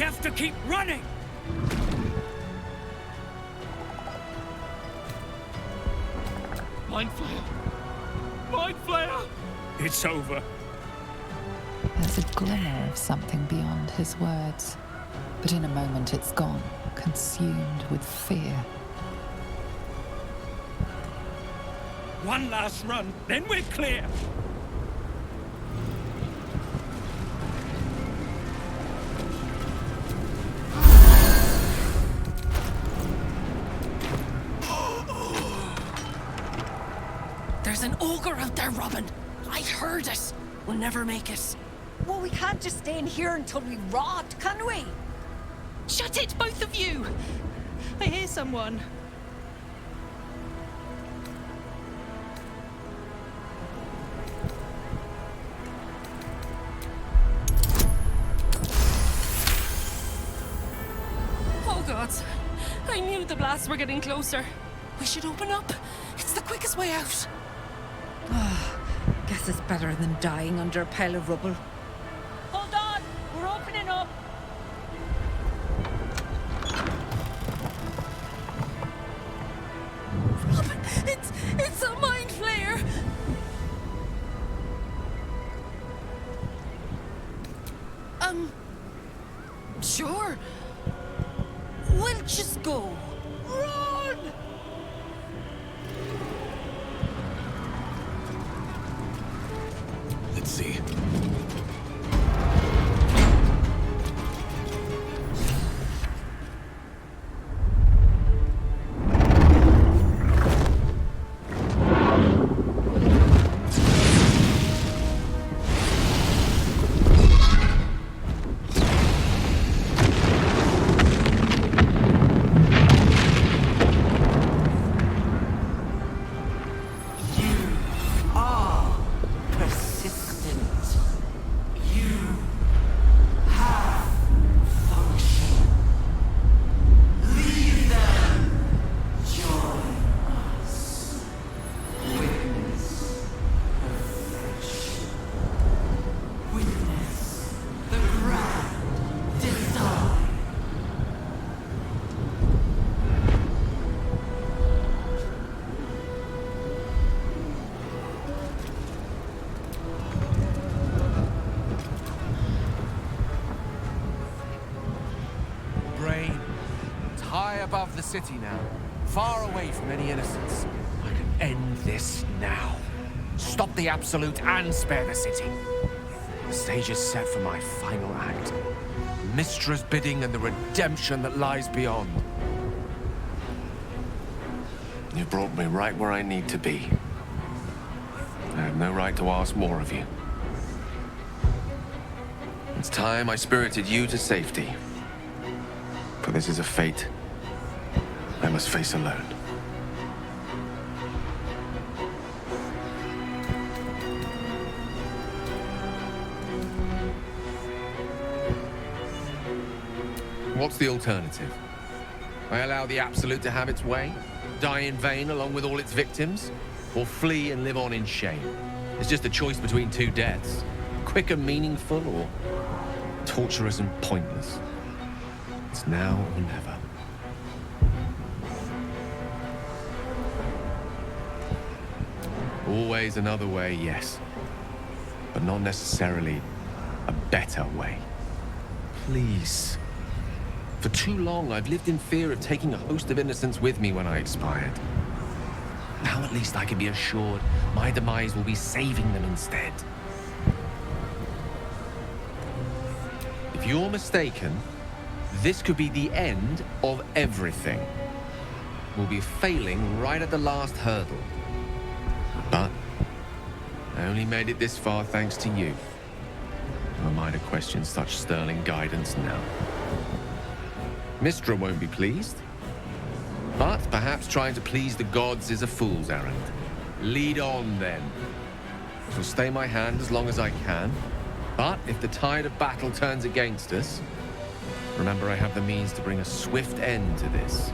have to keep running! Mind Flayer! Mind Flayer! It's over. There's a glimmer of something beyond his words, but in a moment it's gone, consumed with fear. One last run, then we're clear. There's an ogre out there, Robin. I heard it. We'll never make it. Well, we can't just stay in here until we rot, can we? Shut it, both of you! I hear someone. Oh, God. I knew the blasts were getting closer. We should open up. It's the quickest way out. Guess it's better than dying under a pile of rubble. Hold on! We're opening up! Robin, it's a mind flayer! Sure. We'll just go. Run! Let's see. Above the city now, far away from any innocence. I can end this now. Stop the Absolute and spare the city. The stage is set for my final act. Mystra's bidding and the redemption that lies beyond. You brought me right where I need to be. I have no right to ask more of you. It's time I spirited you to safety. For this is a fate I must face alone. What's the alternative? I allow the Absolute to have its way, die in vain along with all its victims, or flee and live on in shame? It's just a choice between two deaths. Quick and meaningful, or torturous and pointless. It's now or never. Always another way, yes. But not necessarily a better way. Please. For too long, I've lived in fear of taking a host of innocents with me when I expired. Now at least I can be assured my demise will be saving them instead. If you're mistaken, this could be the end of everything. We'll be failing right at the last hurdle. But I only made it this far thanks to you. Who am I to question such sterling guidance now? Mystra won't be pleased. But perhaps trying to please the gods is a fool's errand. Lead on, then. I'll stay my hand as long as I can. But if the tide of battle turns against us, remember I have the means to bring a swift end to this.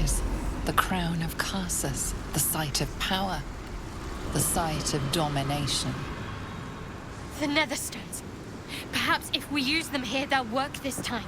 is. The crown of Carsus, the site of power, the site of domination. The Netherstones. Perhaps if we use them here, they'll work this time.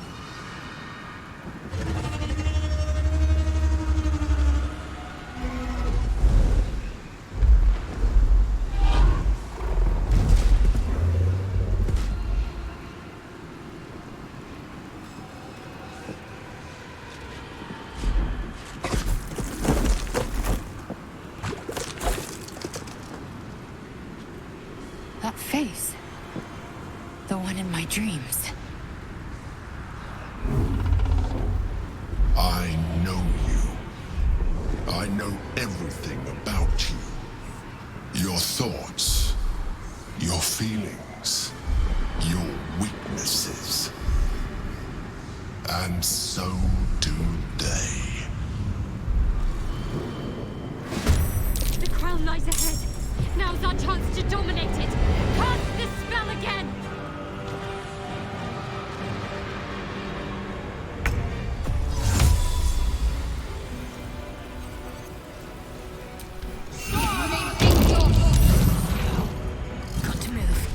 That face. The one in my dreams. I know you. I know everything about you. Your thoughts, your feelings, your weaknesses. And so do they. The crown lies ahead. Now's our chance to dominate it. Cast this spell again. Got to move.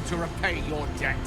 to repay your debt.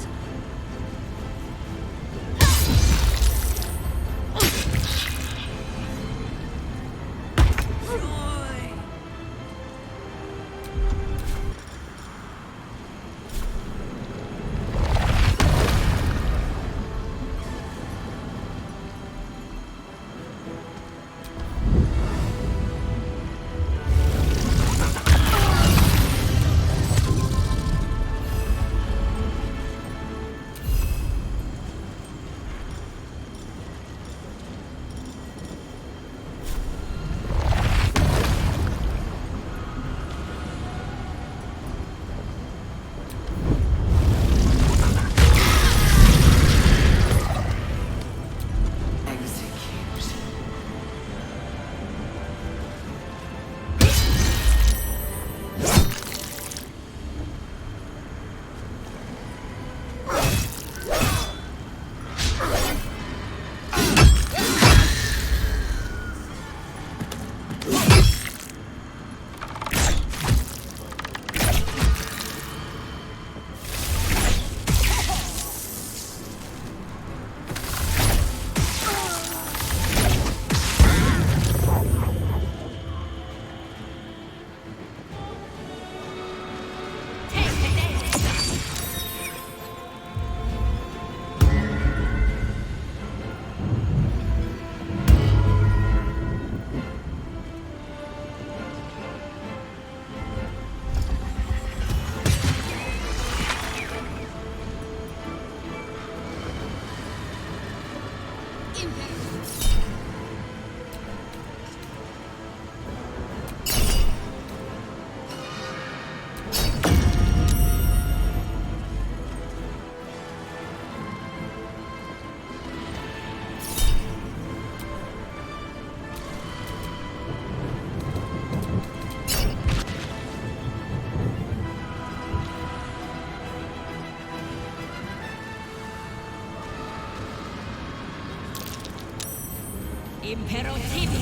Impero Tibi!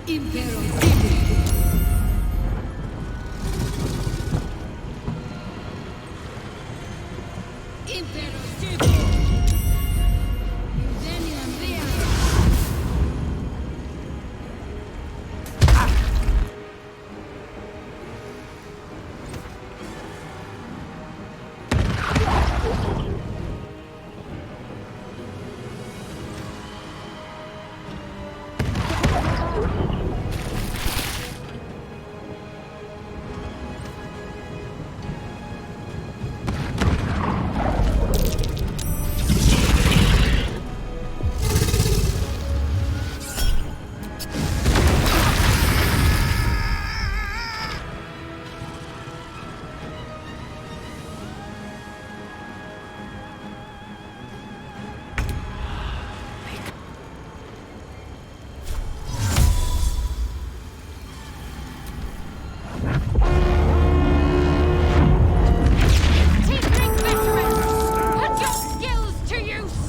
Impero Tibi! Impero Tibi! Inveniam via! Tinkering veterans! Put your skills to use!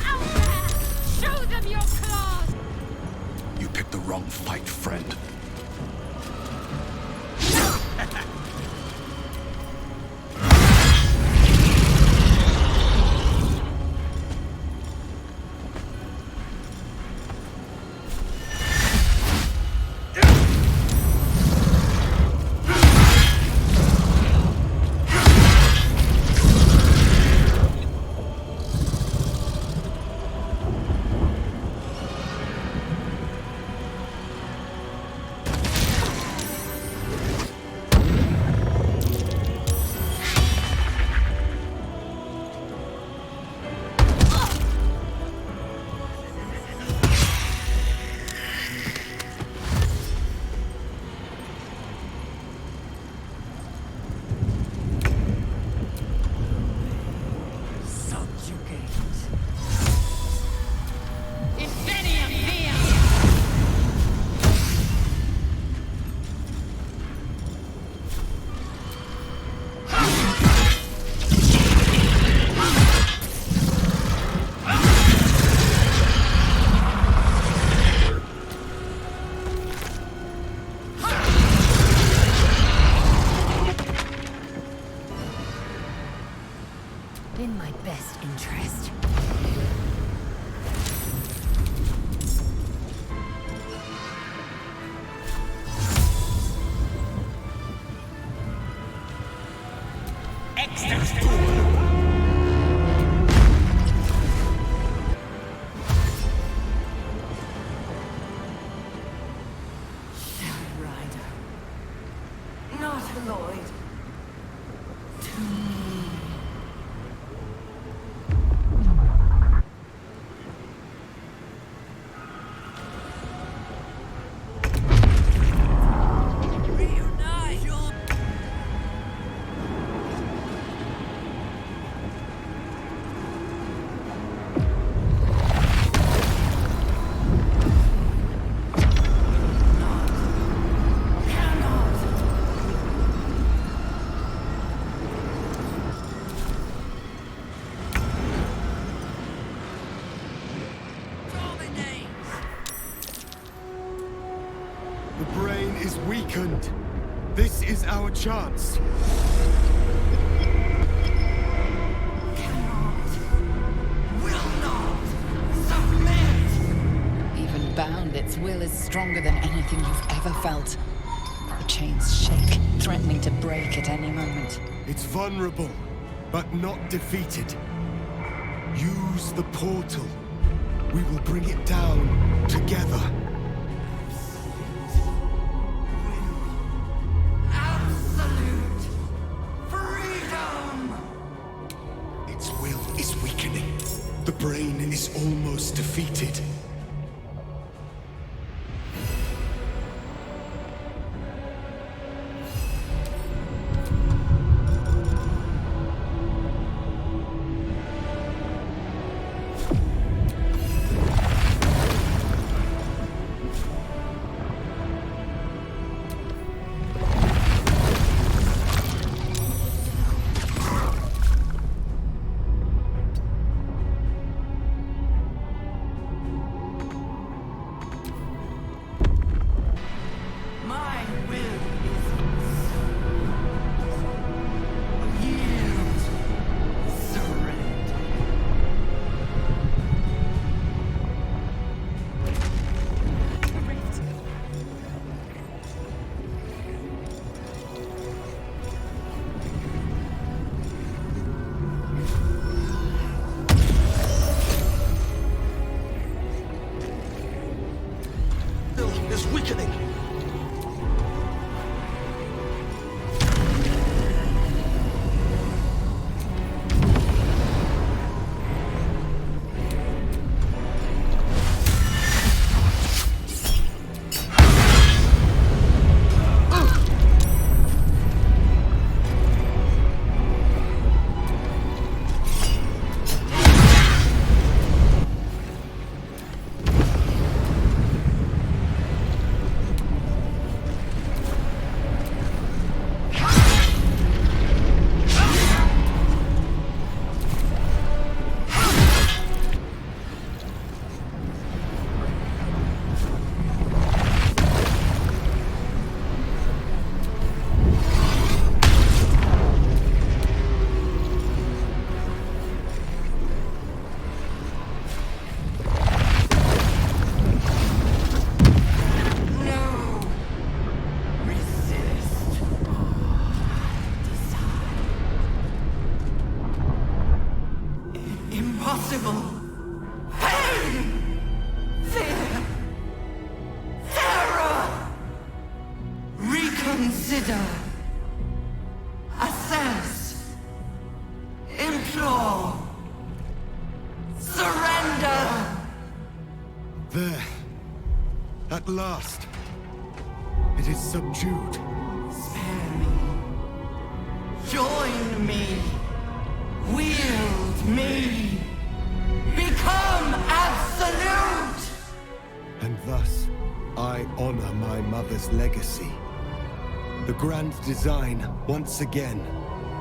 Out there! Show them your claws! You picked the wrong fight, friend. Inveniam via! In my best interest. Rider. Not Lloyd. To me. The brain is weakened. This is our chance. Even bound, its will is stronger than anything you've ever felt. The chains shake, threatening to break at any moment. It's vulnerable, but not defeated. Use the portal. We will bring it down together. Absolute freedom! Its will is weakening. The brain is almost defeated. Consider. Assess. Implore. Surrender! There. At last. It is subdued. Spare me. Join me. Wield me. Become absolute! And thus, I honor my mother's legacy. The grand design, once again,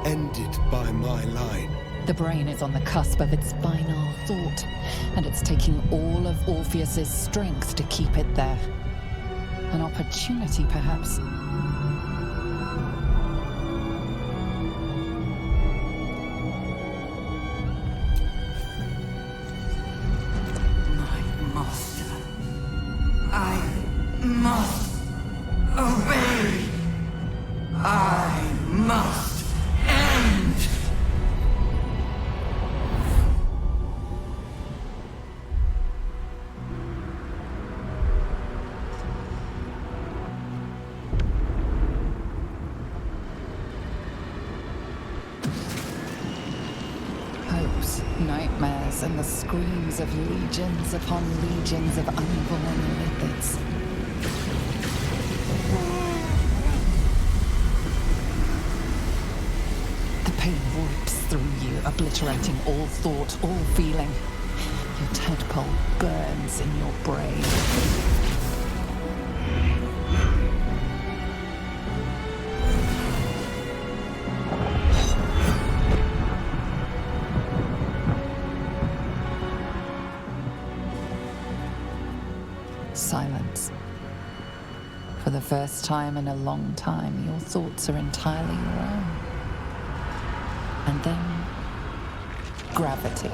ended by my line. The brain is on the cusp of its final thought, and it's taking all of Orpheus's strength to keep it there. An opportunity, perhaps. My master. I must obey. I must end. Hopes, nightmares, and the screams of legions upon legions of unborn lipids. The pain rips through you, obliterating all thought, all feeling. Your tadpole burns in your brain. Silence. For the first time in a long time, your thoughts are entirely your own. And then, gravity.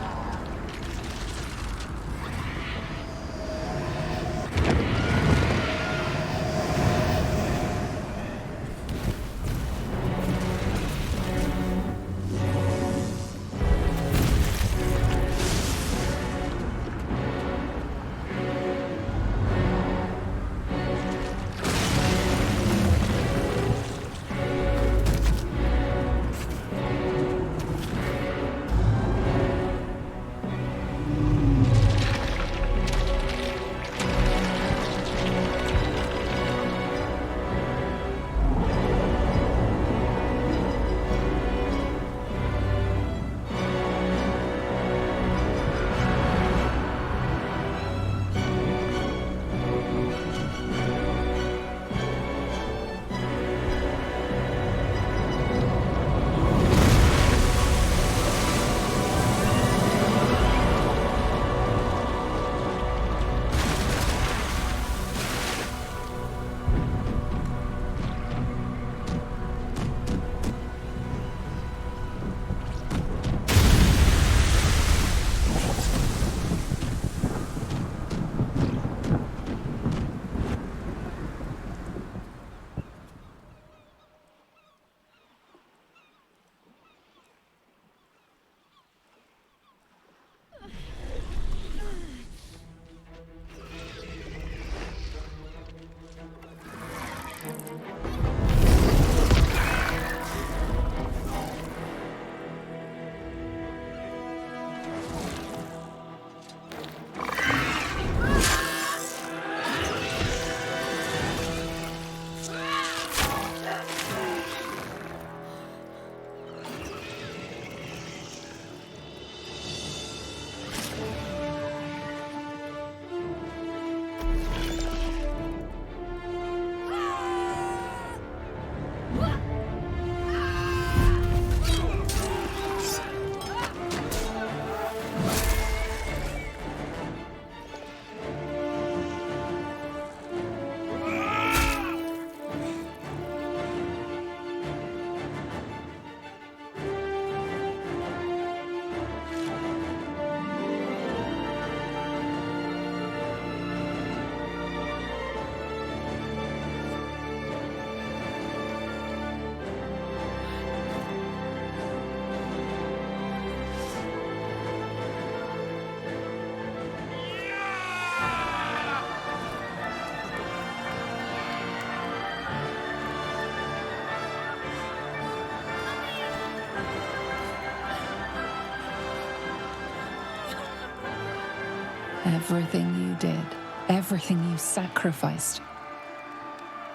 Everything you did, everything you sacrificed,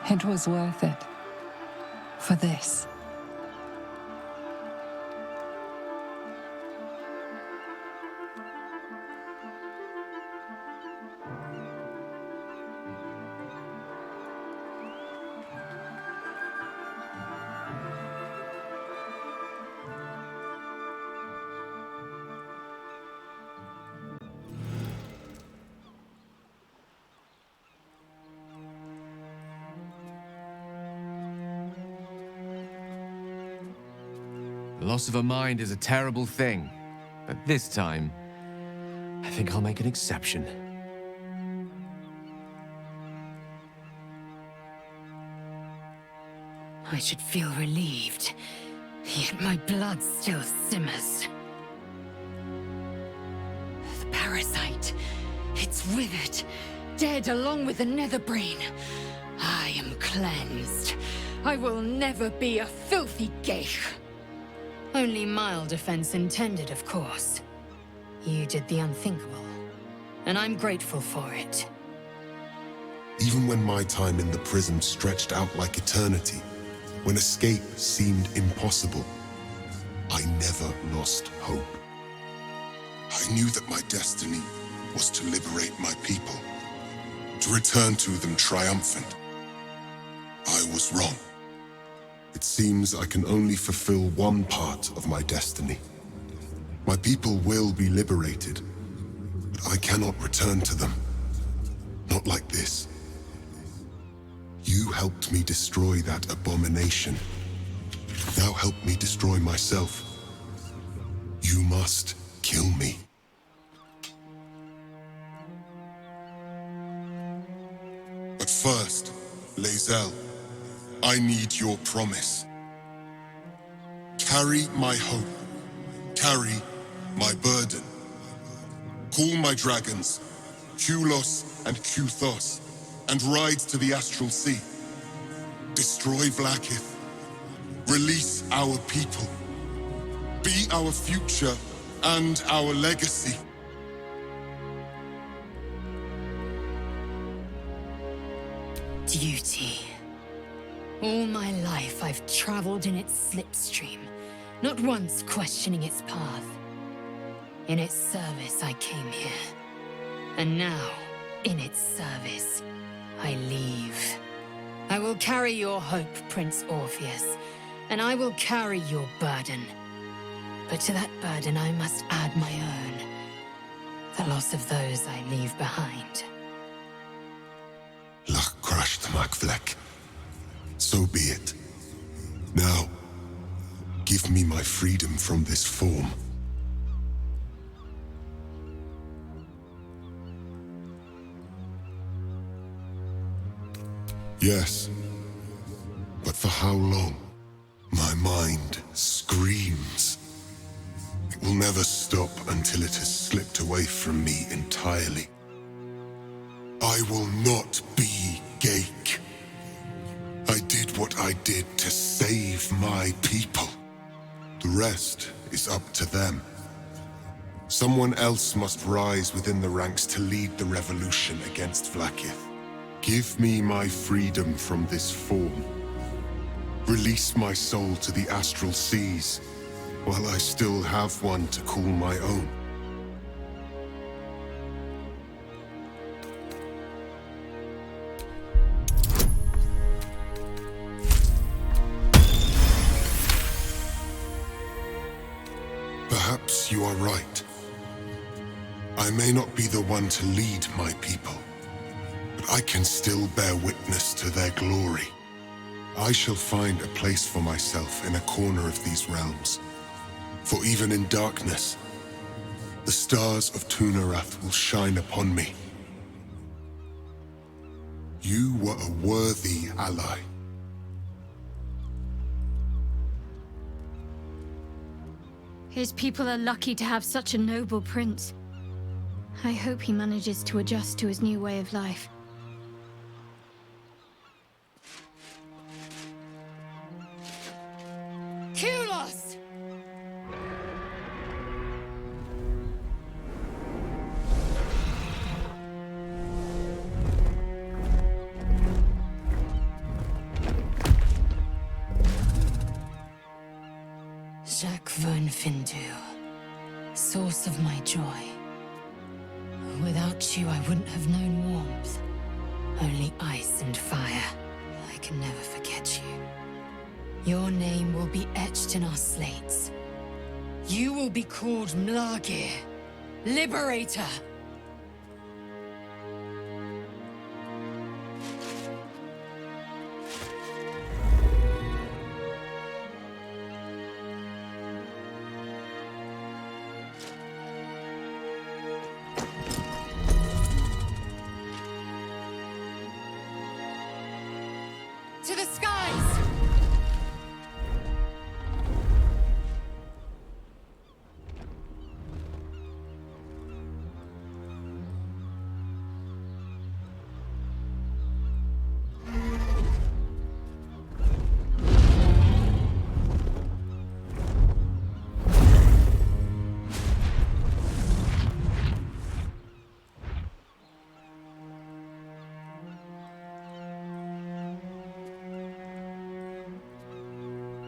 it was worth it. For this. The loss of a mind is a terrible thing, but this time, I think I'll make an exception. I should feel relieved, yet my blood still simmers. The parasite, it's withered, dead along with the netherbrain. I am cleansed. I will never be a filthy geich. Only mild offense intended, of course. You did the unthinkable, and I'm grateful for it. Even when my time in the prison stretched out like eternity, when escape seemed impossible, I never lost hope. I knew that my destiny was to liberate my people, to return to them triumphant. I was wrong. It seems I can only fulfill one part of my destiny. My people will be liberated, but I cannot return to them. Not like this. You helped me destroy that abomination. Now help me destroy myself. You must kill me. But first, Lae'zel, I need your promise. Carry my hope. Carry my burden. Call my dragons, Kulos and Kuthos, and ride to the Astral Sea. Destroy Vlaakith. Release our people. Be our future and our legacy. Duty. All my life I've traveled in its slipstream, not once questioning its path. In its service I came here. And now, in its service, I leave. I will carry your hope, Prince Orpheus, and I will carry your burden. But to that burden I must add my own. The loss of those I leave behind. Lach crashed Makvlek. So be it. Now, give me my freedom from this form. Yes, but for how long? My mind screams. It will never stop until it has slipped away from me entirely. I will not be Geich. I did what I did to save my people. The rest is up to them. Someone else must rise within the ranks to lead the revolution against Vlaakith. Give me my freedom from this form. Release my soul to the astral seas, while I still have one to call my own. Perhaps you are right. I may not be the one to lead my people, but I can still bear witness to their glory. I shall find a place for myself in a corner of these realms. For even in darkness, the stars of Tunarath will shine upon me. You were a worthy ally. His people are lucky to have such a noble prince. I hope he manages to adjust to his new way of life. Kulos! Vernfindu, source of my joy. Without you, I wouldn't have known warmth. Only ice and fire. I can never forget you. Your name will be etched in our slates. You will be called Mlagir, Liberator. To the skies!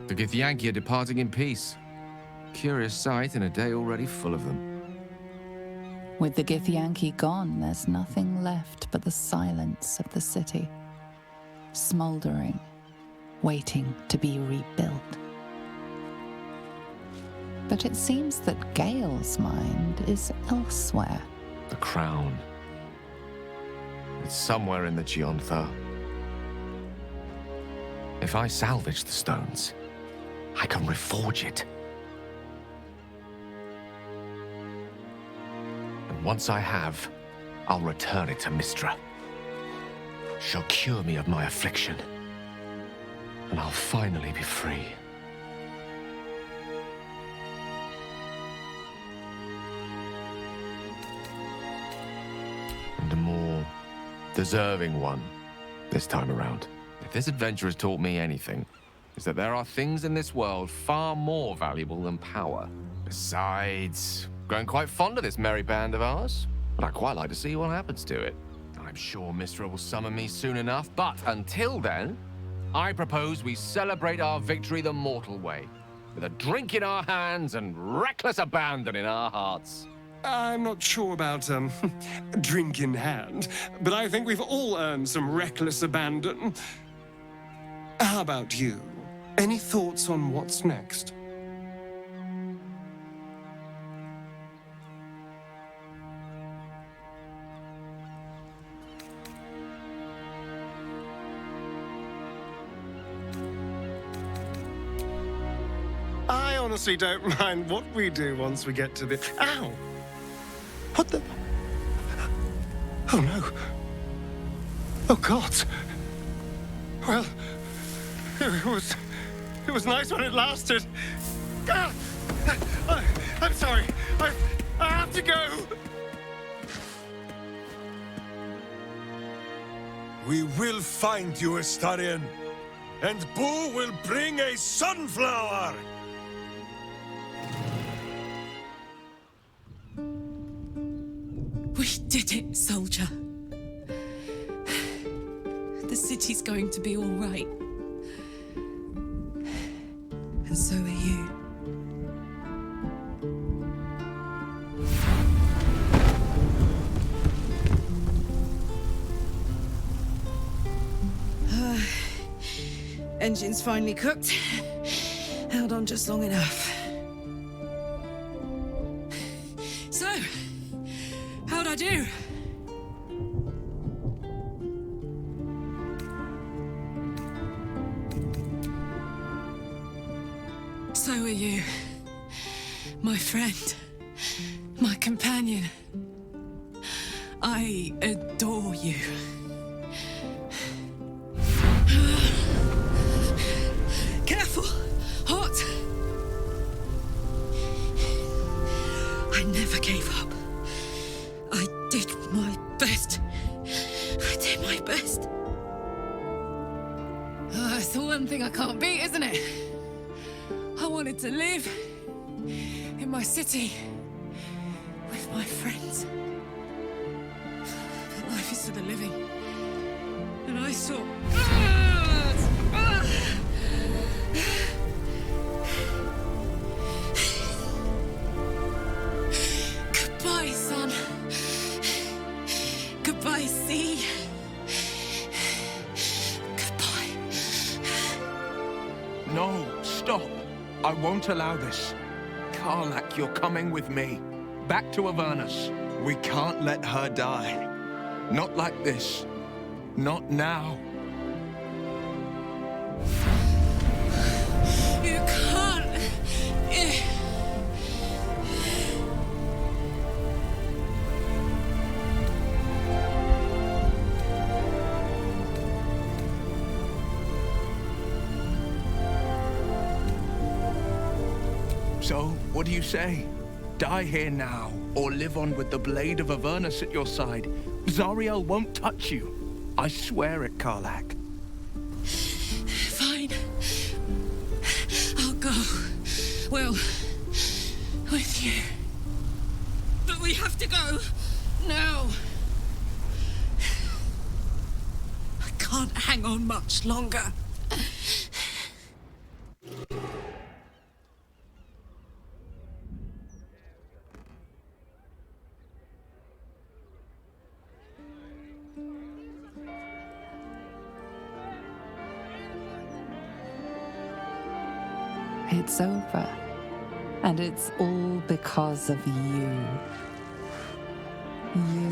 The Githyanki are departing in peace. Curious sight in a day already full of them. With the Githyanki gone, there's nothing left but the silence of the city, smouldering, waiting to be rebuilt. But it seems that Gale's mind is elsewhere. The crown. It's somewhere in the Giontha. If I salvage the stones, I can reforge it. And once I have, I'll return it to Mistra. She'll cure me of my affliction, and I'll finally be free. And a more deserving one this time around. If this adventure has taught me anything, is that there are things in this world far more valuable than power. Besides, grown quite fond of this merry band of ours, but I'd quite like to see what happens to it. I'm sure Mistra will summon me soon enough, but until then, I propose we celebrate our victory the mortal way, with a drink in our hands and reckless abandon in our hearts. I'm not sure about, drink in hand, but I think we've all earned some reckless abandon. How about you? Any thoughts on what's next? I honestly don't mind what we do once we get to the... Ow! What the... Oh no. Oh God. Well, it was nice when it lasted. Ah! I'm sorry. I have to go. We will find you, Astarion, and Boo will bring a sunflower. We did it, soldier. The city's going to be all right. And so are you. Engine's finally cooked. Held on just long enough. So, how'd I do? So are you. My friend. My companion. I adore you. Careful! Hot! I never gave up. I did my best. I did my best. It's the one thing I can't beat, isn't it? I wanted to live in my city with my friends. But life is for the living. And I saw... No, stop. I won't allow this. Karlach, you're coming with me. Back to Avernus. We can't let her die. Not like this. Not now. You can't. So, what do you say? Die here now, or live on with the blade of Avernus at your side. Zariel won't touch you. I swear it, Karlach. Fine. I'll go. Well, with you. But we have to go. Now. I can't hang on much longer. It's over. And it's all because of you. You,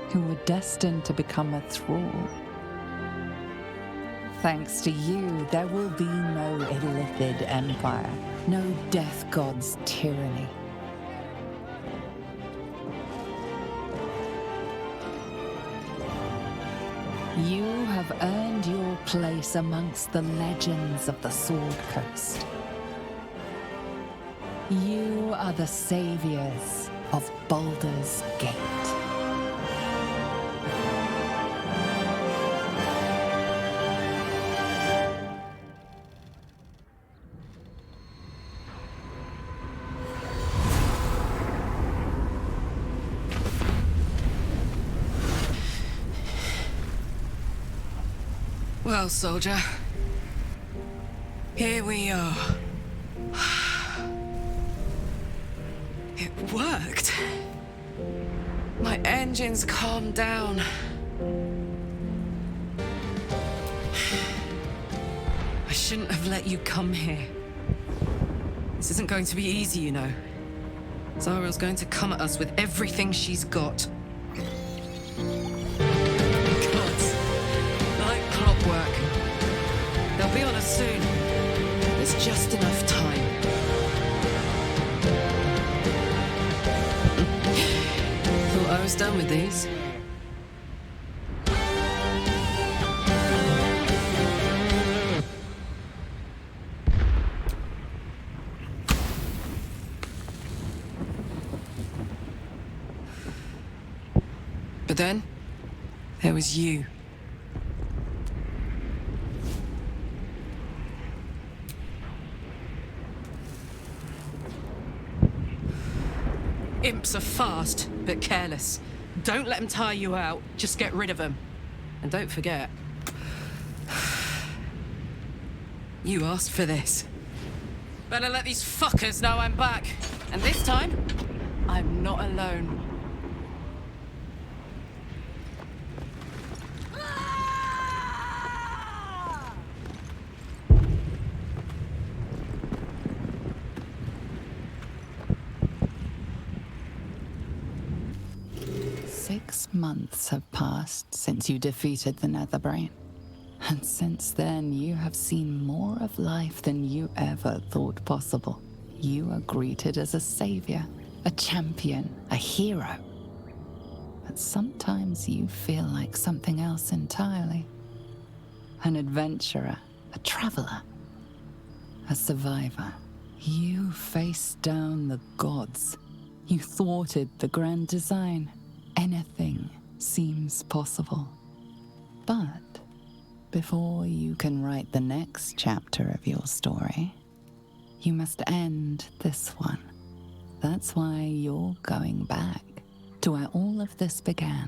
who were destined to become a thrall. Thanks to you, there will be no Illithid Empire, no Death God's tyranny. You have earned your place amongst the legends of the Sword Coast. You are the saviors of Baldur's Gate. Well, soldier. Here we are. It worked. My engines calmed down. I shouldn't have let you come here. This isn't going to be easy, you know. Zariel's going to come at us with everything she's got. Gods, like clockwork. They'll be on us soon. There's just enough time. Thought I was done with these. But then, there was you. Imps are fast, but careless. Don't let them tire you out, just get rid of them. And don't forget, you asked for this. Better let these fuckers know I'm back. And this time, I'm not alone. Months have passed since you defeated the Netherbrain. And since then, you have seen more of life than you ever thought possible. You are greeted as a savior, a champion, a hero. But sometimes you feel like something else entirely. An adventurer, a traveler, a survivor. You faced down the gods. You thwarted the grand design. Anything seems possible. But before you can write the next chapter of your story, you must end this one. That's why you're going back to where all of this began,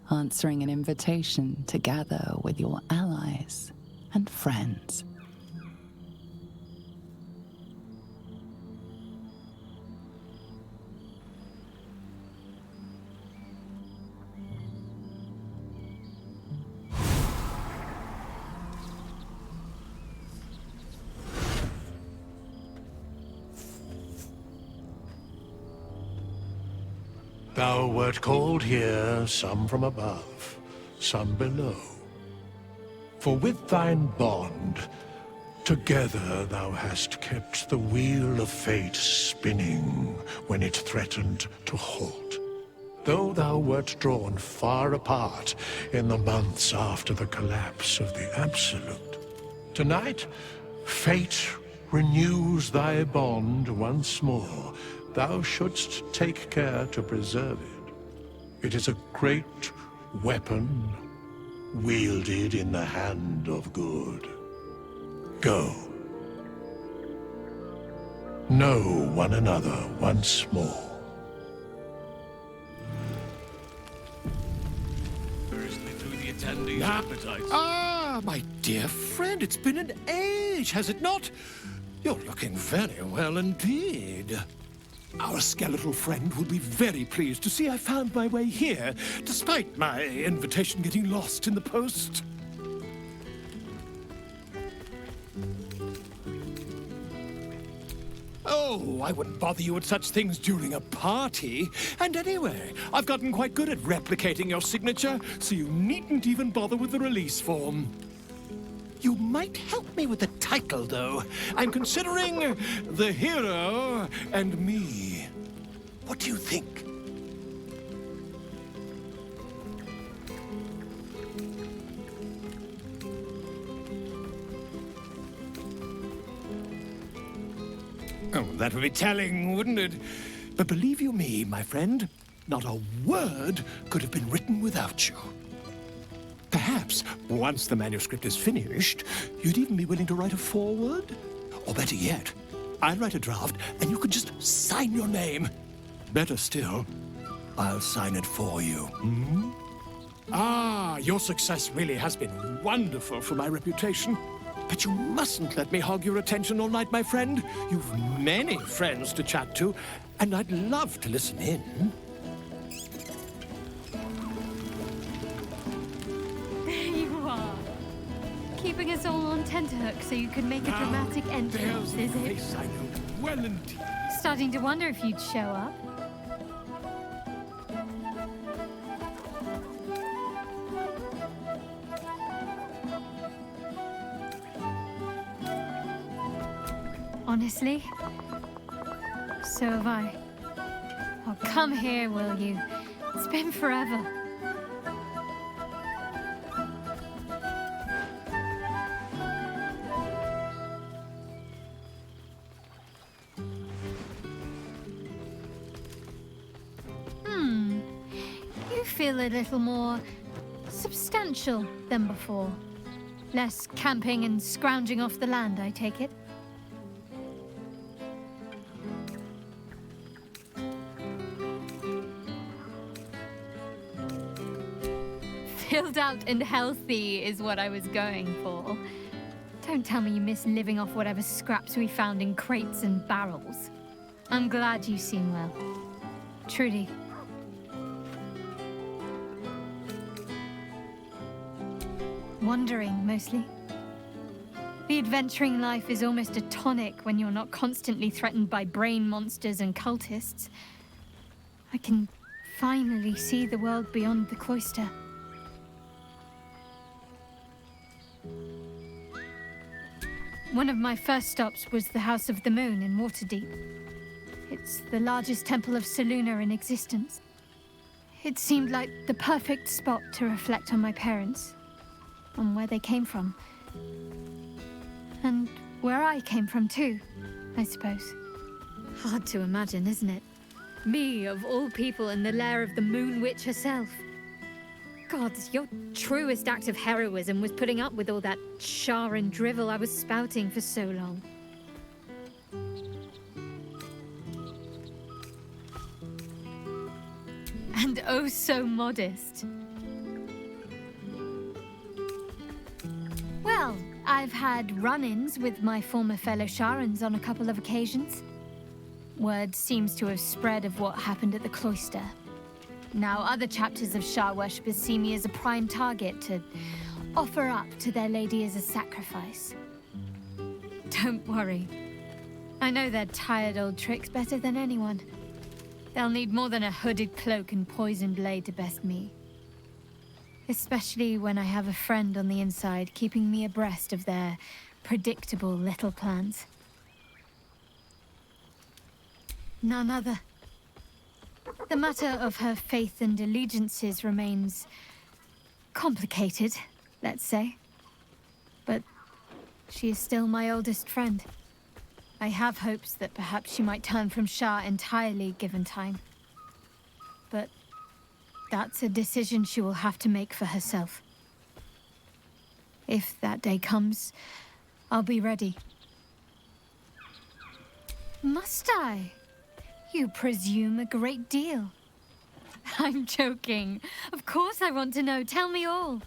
answering an invitation to gather with your allies and friends. Thou wert called here, some from above, some below. For with thine bond, together thou hast kept the wheel of fate spinning when it threatened to halt. Though thou wert drawn far apart in the months after the collapse of the Absolute, tonight, fate renews thy bond once more. Thou shouldst take care to preserve it. It is a great weapon, wielded in the hand of good. Go. Know one another once more. My dear friend, it's been an age, has it not? You're looking very well indeed. Our skeletal friend will be very pleased to see I found my way here, despite my invitation getting lost in the post. Oh, I wouldn't bother you with such things during a party. And anyway, I've gotten quite good at replicating your signature, so you needn't even bother with the release form. You might help me with the title, though. I'm considering The Hero and Me. What do you think? Oh, that would be telling, wouldn't it? But believe you me, my friend, not a word could have been written without you. Perhaps, once the manuscript is finished, you'd even be willing to write a foreword? Or better yet, I'll write a draft and you could just sign your name. Better still, I'll sign it for you. Hmm? Ah, your success really has been wonderful for my reputation. But you mustn't let me hog your attention all night, my friend. You've many friends to chat to, and I'd love to listen in. There you are. Keeping us all on tenterhooks so you could make a dramatic entrance, is it? Face I know well indeed. Starting to wonder if you'd show up. Honestly, so have I. Oh, come here, will you? It's been forever. You feel a little more substantial than before. Less camping and scrounging off the land, I take it. Filled out and healthy is what I was going for. Don't tell me you miss living off whatever scraps we found in crates and barrels. I'm glad you seem well. Trudy. Wandering, mostly. The adventuring life is almost a tonic when you're not constantly threatened by brain monsters and cultists. I can finally see the world beyond the cloister. One of my first stops was the House of the Moon in Waterdeep. It's the largest temple of Selûne in existence. It seemed like the perfect spot to reflect on my parents, on where they came from. And where I came from too, I suppose. Hard to imagine, isn't it? Me, of all people, in the lair of the Moon Witch herself. God, your truest act of heroism was putting up with all that char and drivel I was spouting for so long. And oh so modest. Well, I've had run-ins with my former fellow Sharans on a couple of occasions. Word seems to have spread of what happened at the cloister. Now other chapters of Shar worshippers see me as a prime target to offer up to their lady as a sacrifice. Don't worry. I know their tired old tricks better than anyone. They'll need more than a hooded cloak and poisoned blade to best me. Especially when I have a friend on the inside keeping me abreast of their predictable little plans. None other. The matter of her faith and allegiances remains complicated, let's say. But she is still my oldest friend. I have hopes that perhaps she might turn from Shah entirely given time. But that's a decision she will have to make for herself. If that day comes, I'll be ready. Must I? You presume a great deal. I'm joking. Of course I want to know. Tell me all.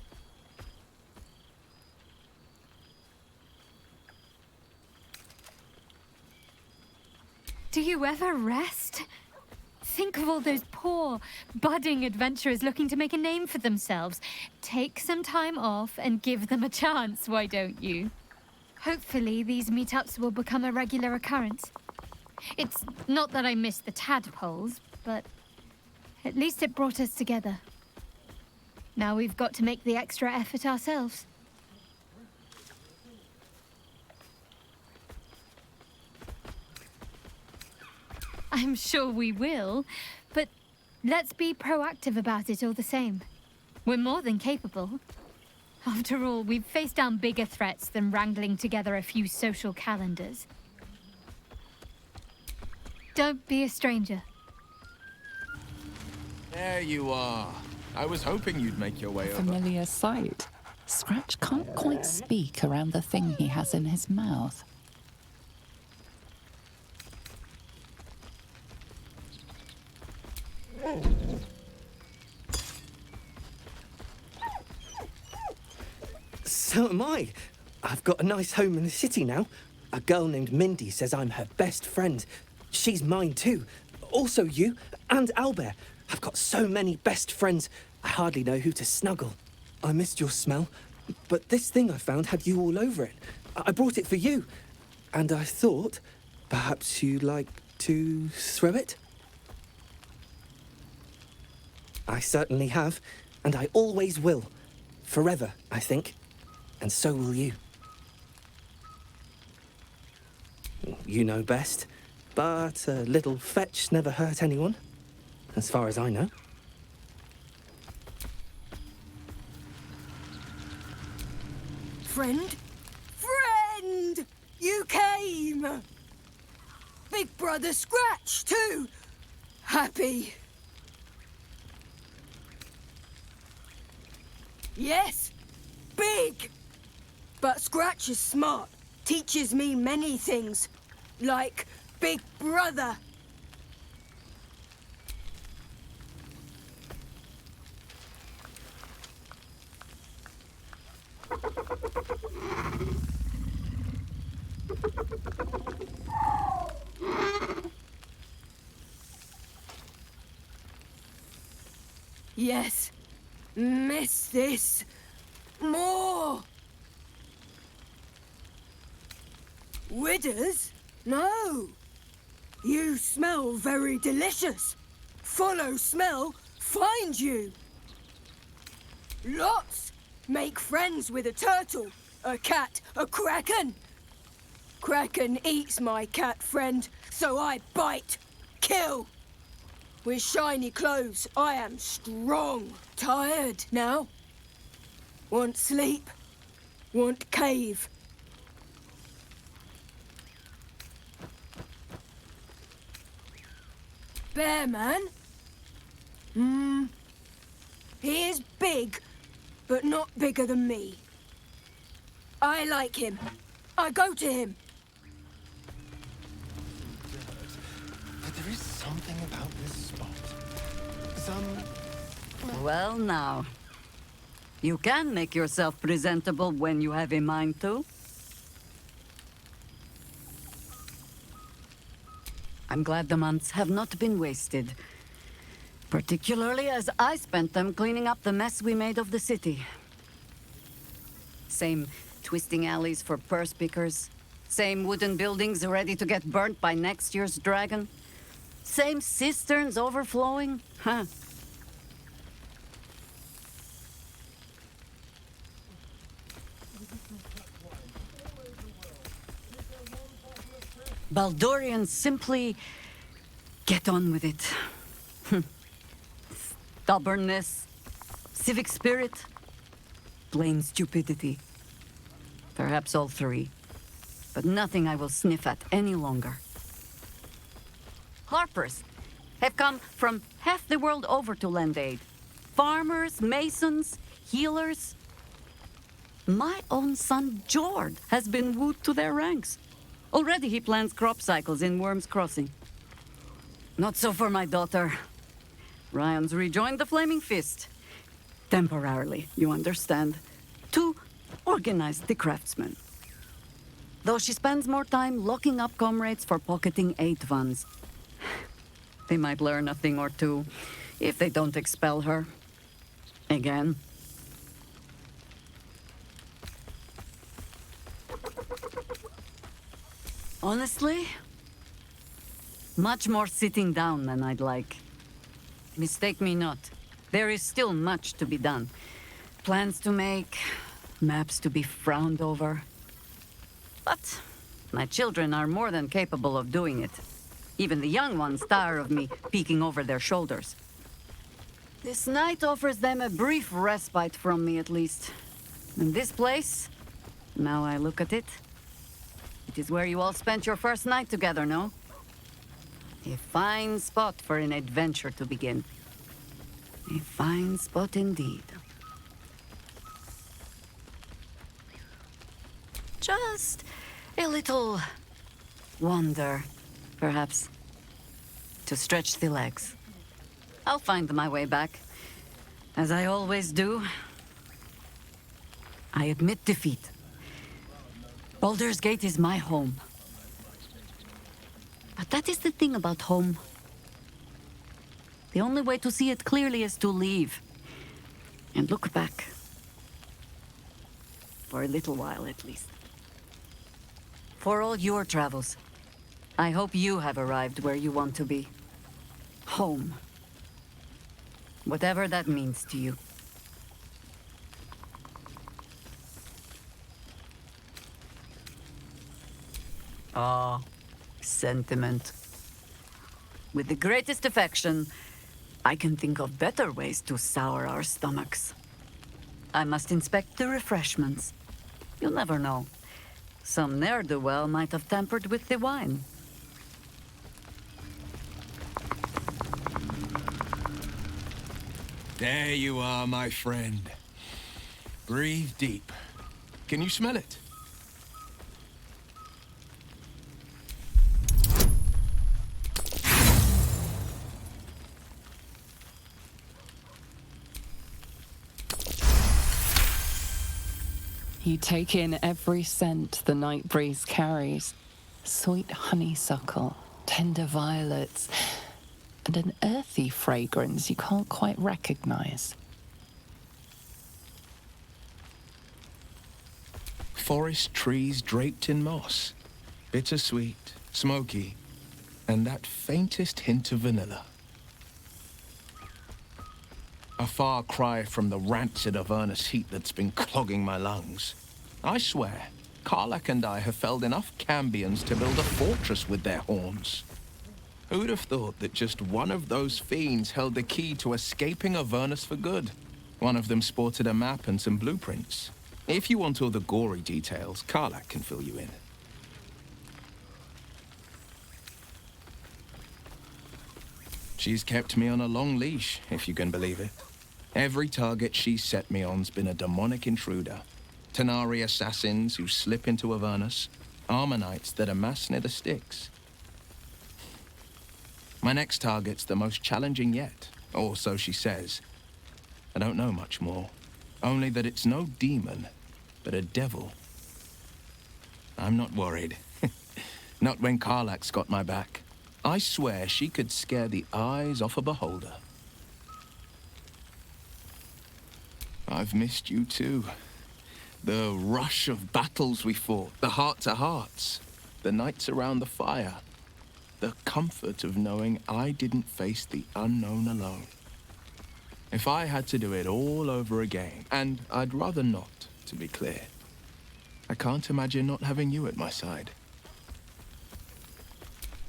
Do you ever rest? Think of all those poor, budding adventurers looking to make a name for themselves. Take some time off and give them a chance, why don't you? Hopefully these meetups will become a regular occurrence. It's not that I miss the tadpoles, but at least it brought us together. Now we've got to make the extra effort ourselves. I'm sure we will, but let's be proactive about it all the same. We're more than capable. After all, we've faced down bigger threats than wrangling together a few social calendars. Don't be a stranger. There you are. I was hoping you'd make your way over. Familiar sight. Scratch can't quite speak around the thing he has in his mouth. So am I. I've got a nice home in the city now. A girl named Mindy says I'm her best friend. She's mine too. Also you and Albert. I've got so many best friends, I hardly know who to snuggle. I missed your smell, but this thing I found had you all over it. I brought it for you, and I thought perhaps you'd like to throw it? I certainly have, and I always will. Forever, I think. And so will you. You know best, but a little fetch never hurt anyone, as far as I know. Friend? Friend! You came! Big Brother Scratch, too! Happy. Yes, big! But Scratch is smart. Teaches me many things. Like Big Brother. Yes. Miss this. More. Widders? No. You smell very delicious. Follow smell, find you. Lots. Make friends with a turtle, a cat, a kraken. Kraken eats my cat friend, so I bite, kill. With shiny clothes, I am strong. Tired now. Want sleep. Want cave. Bear man? He is big, but not bigger than me. I like him. I go to him. But there is something about this spot. Well, now. You can make yourself presentable when you have a mind to. I'm glad the months have not been wasted. Particularly as I spent them cleaning up the mess we made of the city. Same twisting alleys for purse pickers. Same wooden buildings ready to get burnt by next year's dragon. Same cisterns overflowing? Huh. Baldurians simply get on with it. Stubbornness, civic spirit, plain stupidity. Perhaps all three, but nothing I will sniff at any longer. Harpers have come from half the world over to lend aid. Farmers, masons, healers. My own son, Jord, has been wooed to their ranks. Already he plans crop cycles in Worm's Crossing. Not so for my daughter. Ryan's rejoined the Flaming Fist. Temporarily, you understand. To organize the craftsmen. Though she spends more time locking up comrades for pocketing aid funds. They might learn a thing or two if they don't expel her. Again. Honestly, much more sitting down than I'd like. Mistake me not. There is still much to be done. Plans to make, maps to be frowned over. But my children are more than capable of doing it. Even the young ones tire of me peeking over their shoulders. This night offers them a brief respite from me, at least. And this place, now I look at it, it is where you all spent your first night together, no? A fine spot for an adventure to begin. A fine spot indeed. Just a little wander, perhaps, to stretch the legs. I'll find my way back, as I always do. I admit defeat. Baldur's Gate is my home. But that is the thing about home. The only way to see it clearly is to leave. And look back. For a little while, at least. For all your travels, I hope you have arrived where you want to be. Home. Whatever that means to you. Ah, sentiment. With the greatest affection, I can think of better ways to sour our stomachs. I must inspect the refreshments. You'll never know. Some ne'er-do-well might have tampered with the wine. There you are, my friend. Breathe deep. Can you smell it? You take in every scent the night breeze carries. Sweet honeysuckle, tender violets, and an earthy fragrance you can't quite recognize. Forest trees draped in moss. Bittersweet, smoky, and that faintest hint of vanilla. A far cry from the rancid Avernus heat that's been clogging my lungs. I swear, Karlach and I have felled enough Cambions to build a fortress with their horns. Who'd have thought that just one of those fiends held the key to escaping Avernus for good? One of them sported a map and some blueprints. If you want all the gory details, Karlach can fill you in. She's kept me on a long leash, if you can believe it. Every target she's set me on's been a demonic intruder. Tanari assassins who slip into Avernus. Armor-knights that amass near the Styx. My next target's the most challenging yet, or so she says. I don't know much more. Only that it's no demon, but a devil. I'm not worried. Not when Karlach's got my back. I swear she could scare the eyes off a beholder. I've missed you too. The rush of battles we fought, the heart-to-hearts, the nights around the fire, the comfort of knowing I didn't face the unknown alone. If I had to do it all over again, and I'd rather not, to be clear, I can't imagine not having you at my side.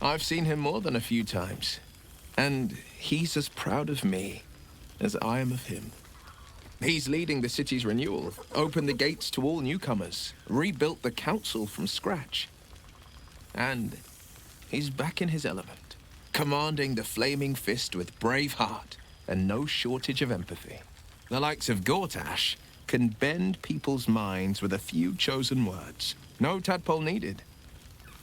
I've seen him more than a few times, and he's as proud of me as I am of him. He's leading the city's renewal, opened the gates to all newcomers, rebuilt the council from scratch. And he's back in his element, commanding the Flaming Fist with brave heart and no shortage of empathy. The likes of Gortash can bend people's minds with a few chosen words. No tadpole needed.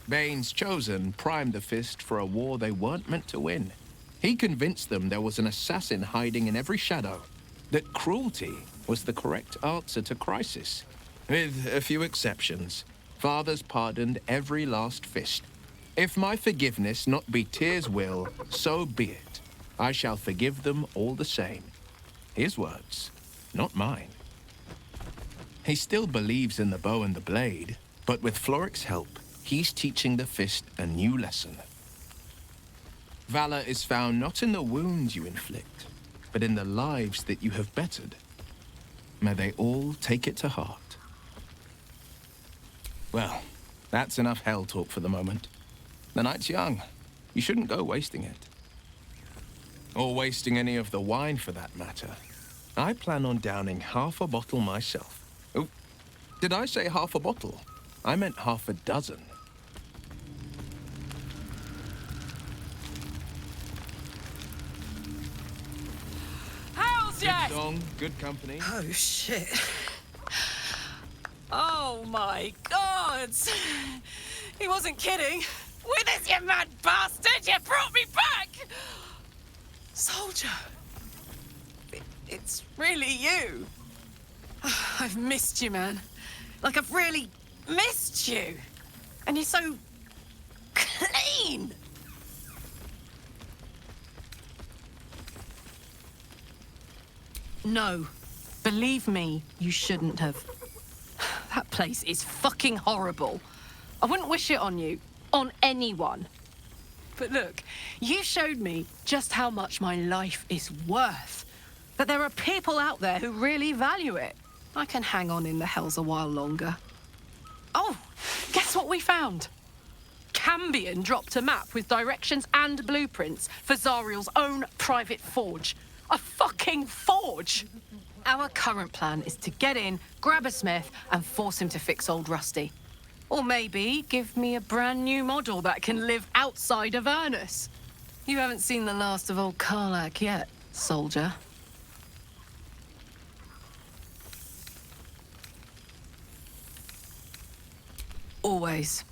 Bane's Chosen primed the Fist for a war they weren't meant to win. He convinced them there was an assassin hiding in every shadow, that cruelty was the correct answer to crisis. With a few exceptions, fathers pardoned every last Fist. If my forgiveness not be Tyr's will, so be it. I shall forgive them all the same. His words, not mine. He still believes in the bow and the blade, but with Floric's help, he's teaching the Fist a new lesson. Valor is found not in the wounds you inflict, but in the lives that you have bettered. May they all take it to heart. Well, that's enough hell talk for the moment. The night's young. You shouldn't go wasting it. Or wasting any of the wine, for that matter. I plan on downing half a bottle myself. Oh, did I say half a bottle? I meant half a dozen. How's Good song, good company. Oh, shit. Oh, my God. He wasn't kidding. Withers, you mad bastard! You brought me back! Soldier. It's really you. I've missed you, man. Like, I've really missed you. And you're so clean. No. Believe me, you shouldn't have. That place is fucking horrible. I wouldn't wish it on you. On anyone. But look, you showed me just how much my life is worth. That there are people out there who really value it. I can hang on in the hells a while longer. Oh, guess what we found? Cambion dropped a map with directions and blueprints for Zariel's own private forge. A fucking forge! Our current plan is to get in, grab a smith, and force him to fix old Rusty. Or maybe give me a brand new model that can live outside of Avernus. You haven't seen the last of old Karlach yet, soldier. Always.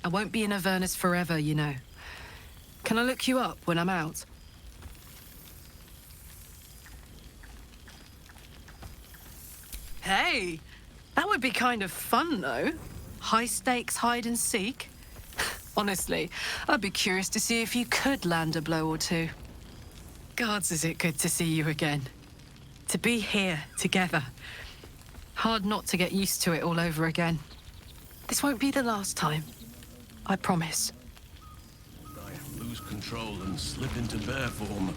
I won't be in Avernus forever, you know. Can I look you up when I'm out? Hey, that would be kind of fun, though. High-stakes hide and seek. Honestly, I'd be curious to see if you could land a blow or two. Gods, is it good to see you again. To be here, together. Hard not to get used to it all over again. This won't be the last time. I promise. I lose control and slip into bear form.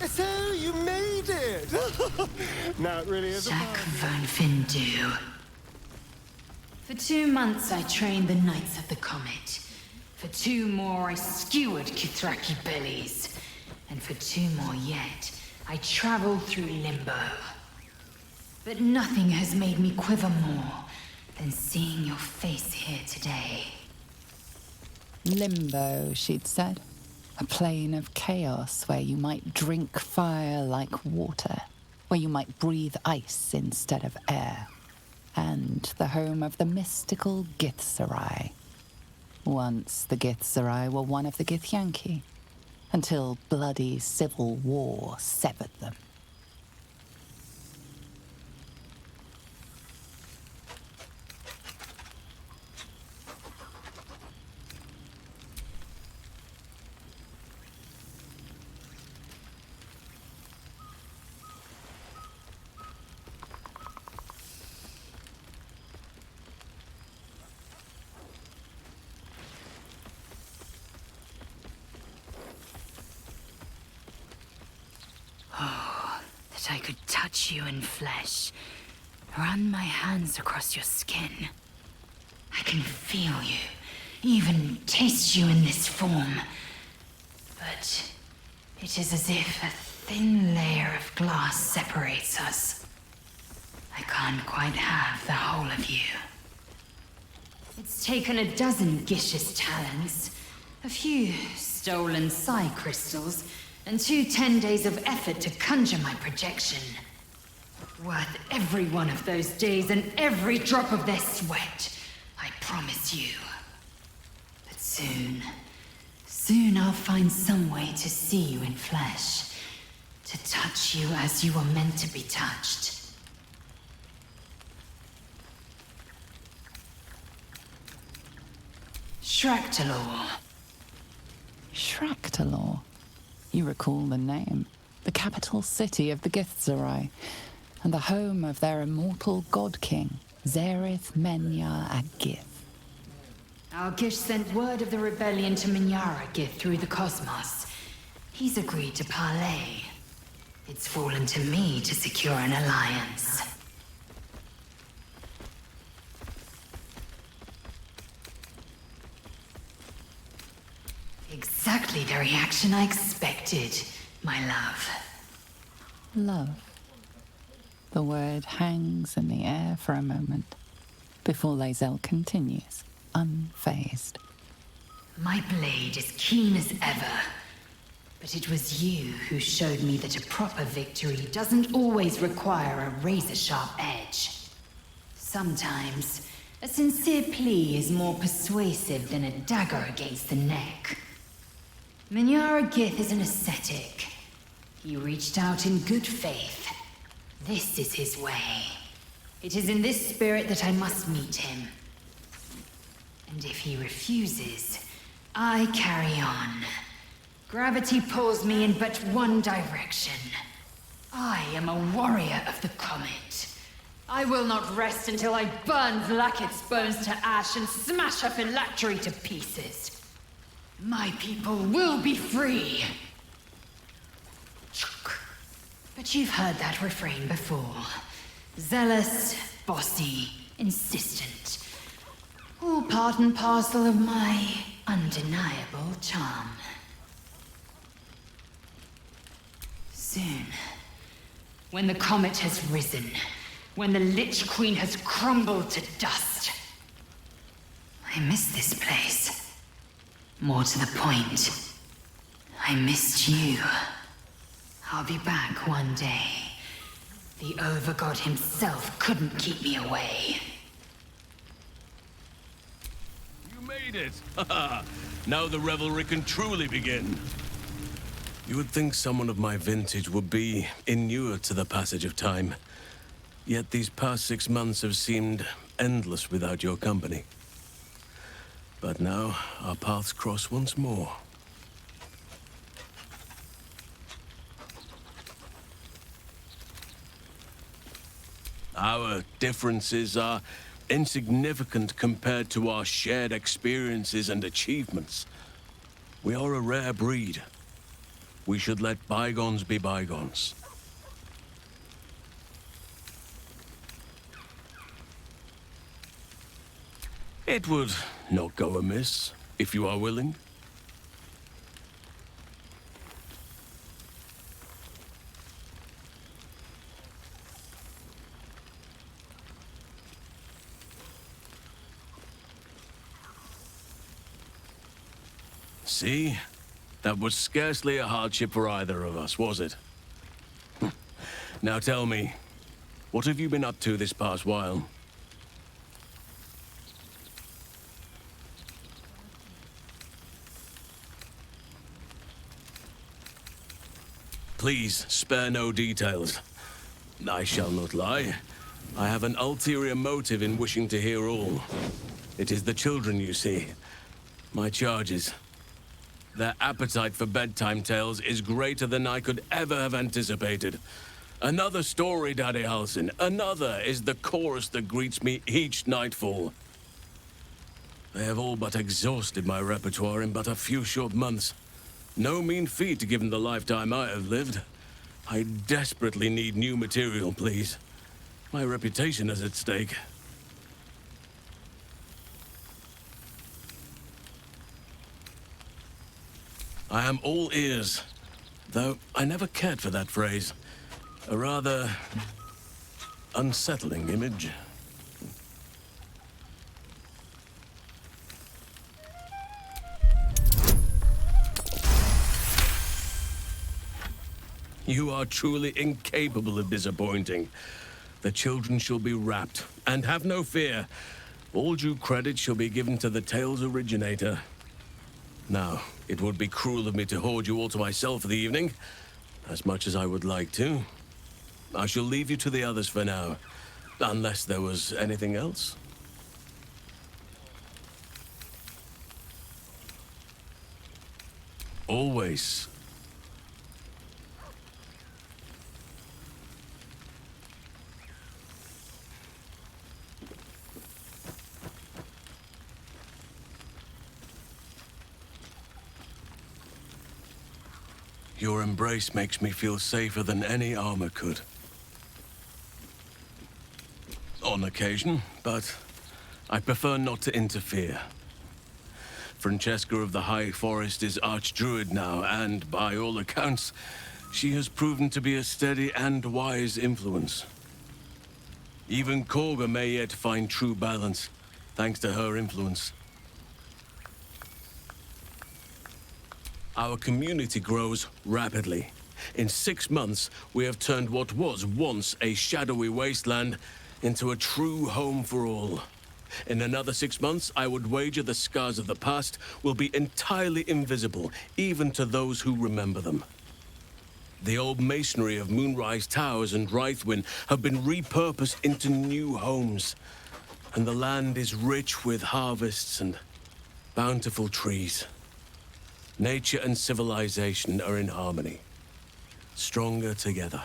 So you made it! Now it really is Jack Van Findu. For 2 months I trained the Knights of the Comet. For 2 more I skewered Kithraki bellies. And for 2 more yet, I traveled through Limbo. But nothing has made me quiver more than seeing your face here today. Limbo, she'd said. A plane of chaos where you might drink fire like water, where you might breathe ice instead of air, and the home of the mystical Githzerai. Once the Githzerai were one of the Githyanki, until bloody civil war severed them. That I could touch you in flesh, run my hands across your skin. I can feel you, even taste you in this form. But it is as if a thin layer of glass separates us. I can't quite have the whole of you. It's taken a dozen Gish's talents, a few stolen psi crystals, and 2 10 days of effort to conjure my projection. Worth every one of those days and every drop of their sweat, I promise you. But soon I'll find some way to see you in flesh, to touch you as you were meant to be touched. Shractalor. Shractalor. You recall the name. The capital city of the Githzerai, and the home of their immortal god king, Zareth Menyar Agith. Our Gish sent word of the rebellion to Minyara Agith through the cosmos. He's agreed to parley. It's fallen to me to secure an alliance. Exactly the reaction I expected, my love. Love. The word hangs in the air for a moment, before Lae'zel continues, unfazed. My blade is keen as ever, but it was you who showed me that a proper victory doesn't always require a razor-sharp edge. Sometimes, a sincere plea is more persuasive than a dagger against the neck. Minyara Agith is an ascetic. He reached out in good faith. This is his way. It is in this spirit that I must meet him. And if he refuses, I carry on. Gravity pulls me in but one direction. I am a warrior of the comet. I will not rest until I burn Vlaakith's bones to ash and smash her phylactery to pieces. My people will be free. But you've heard that refrain before. Zealous, bossy, insistent. All part and parcel of my undeniable charm. Soon, when the comet has risen, when the Lich Queen has crumbled to dust, I miss this place. More to the point, I missed you. I'll be back one day. The Overgod himself couldn't keep me away. You made it! Now the revelry can truly begin. You would think someone of my vintage would be inured to the passage of time. Yet these past 6 months have seemed endless without your company. But now, our paths cross once more. Our differences are insignificant compared to our shared experiences and achievements. We are a rare breed. We should let bygones be bygones. It would not go amiss, if you are willing. See? That was scarcely a hardship for either of us, was it? Now tell me, what have you been up to this past while? please spare no details. I shall not lie. I have an ulterior motive in wishing to hear all. It is the children, you see. My charges. Their appetite for bedtime tales is greater than I could ever have anticipated. Another story, Daddy Halsin. Another is the chorus that greets me each nightfall. They have all but exhausted my repertoire in but a few short months. No mean feat given the lifetime I have lived. I desperately need new material, please. My reputation is at stake. I am all ears, though I never cared for that phrase. A rather unsettling image. You are truly incapable of disappointing. The children shall be wrapped, and have no fear. All due credit shall be given to the tale's originator. Now, it would be cruel of me to hoard you all to myself for the evening, as much as I would like to. I shall leave you to the others for now, unless there was anything else. Always. Your embrace makes me feel safer than any armor could. On occasion, but I prefer not to interfere. Francesca of the High Forest is Archdruid now, and by all accounts, she has proven to be a steady and wise influence. Even Korga may yet find true balance, thanks to her influence. Our community grows rapidly. In 6 months, we have turned what was once a shadowy wasteland into a true home for all. In another 6 months, I would wager the scars of the past will be entirely invisible, even to those who remember them. The old masonry of Moonrise Towers and Rythwin have been repurposed into new homes, and the land is rich with harvests and bountiful trees. Nature and civilization are in harmony, stronger together.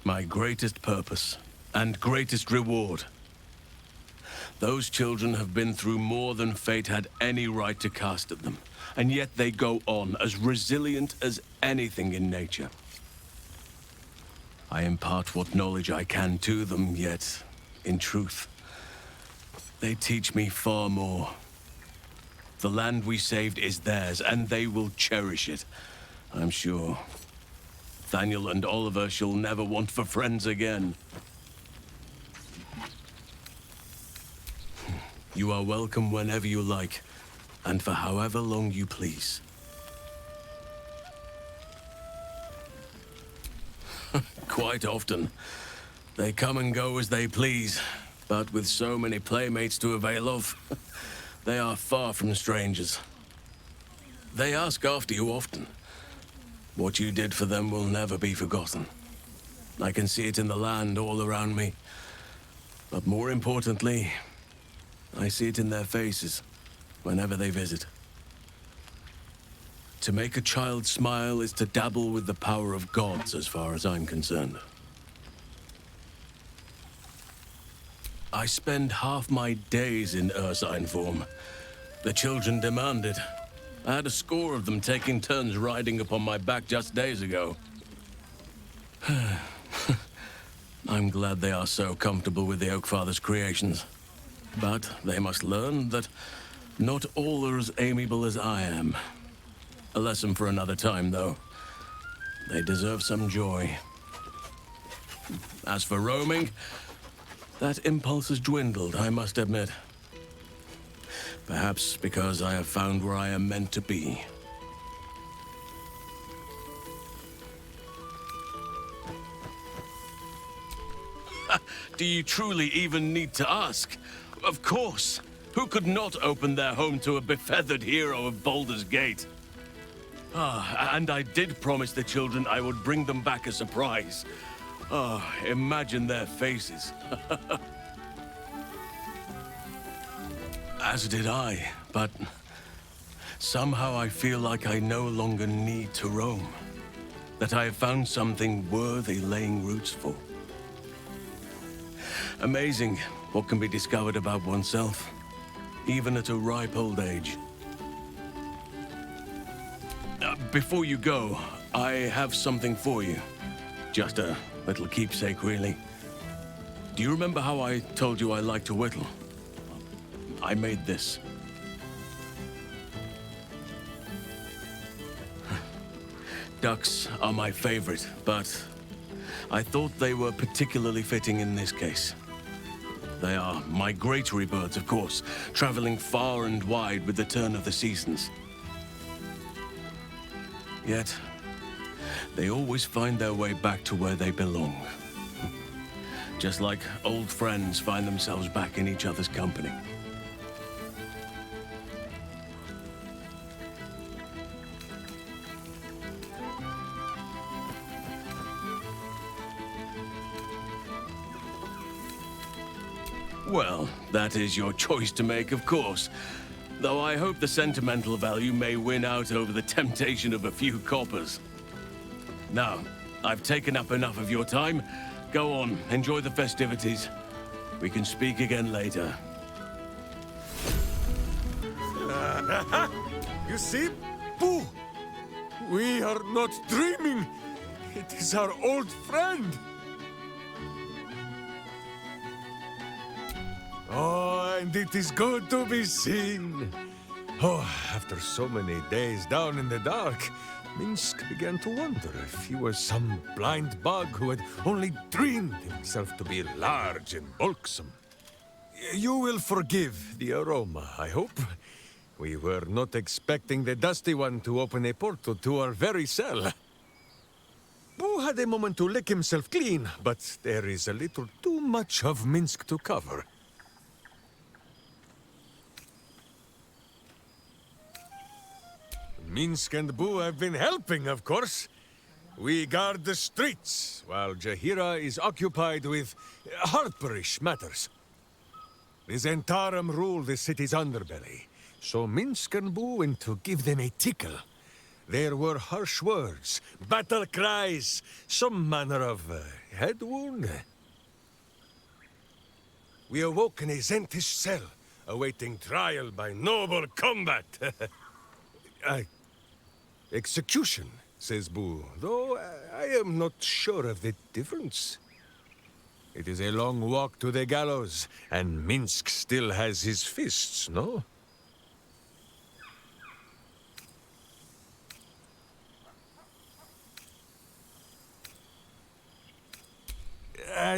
My greatest purpose and greatest reward. Those children have been through more than fate had any right to cast at them, and yet they go on as resilient as anything in nature. I impart what knowledge I can to them, yet, in truth, they teach me far more. The land we saved is theirs, and they will cherish it, I'm sure. Daniel and Oliver shall never want for friends again. You are welcome whenever you like, and for however long you please. Quite often. They come and go as they please, but with so many playmates to avail of, they are far from strangers. They ask after you often. What you did for them will never be forgotten. I can see it in the land all around me. But more importantly, I see it in their faces whenever they visit. To make a child smile is to dabble with the power of gods, as far as I'm concerned. I spend half my days in Ursine form. The children demand it. I had a score of them taking turns riding upon my back just days ago. I'm glad they are so comfortable with the Oakfather's creations. But they must learn that not all are as amiable as I am. A lesson for another time, though. They deserve some joy. As for roaming, that impulse has dwindled, I must admit. Perhaps because I have found where I am meant to be. Do you truly even need to ask? Of course. Who could not open their home to a befeathered hero of Baldur's Gate? Ah, and I did promise the children I would bring them back a surprise. Ah, imagine their faces. As did I, but somehow I feel like I no longer need to roam. That I have found something worthy laying roots for. Amazing what can be discovered about oneself, even at a ripe old age. Before you go, I have something for you. Just a little keepsake, really. Do you remember how I told you I like to whittle? I made this. Ducks are my favorite, but I thought they were particularly fitting in this case. They are migratory birds, of course, traveling far and wide with the turn of the seasons. Yet, they always find their way back to where they belong. Just like old friends find themselves back in each other's company. Well, that is your choice to make, of course. Though I hope the sentimental value may win out over the temptation of a few coppers. Now, I've taken up enough of your time. Go on, enjoy the festivities. We can speak again later. You see, Boo? We are not dreaming. It is our old friend. Oh, and it is good to be seen. Oh, after so many days down in the dark, Minsk began to wonder if he was some blind bug who had only dreamed himself to be large and bulksome. You will forgive the aroma, I hope. We were not expecting the Dusty One to open a portal to our very cell. Boo had a moment to lick himself clean, but there is a little too much of Minsk to cover. Minsk and Boo have been helping, of course. We guard the streets, while Jahira is occupied with harperish matters. The Zentarum rule the city's underbelly, so Minsk and Boo went to give them a tickle. There were harsh words, battle cries, some manner of head wound. We awoke in a Zentish cell, awaiting trial by noble combat. Execution, says Boo, though I am not sure of the difference. It is a long walk to the gallows, and Minsk still has his fists, no?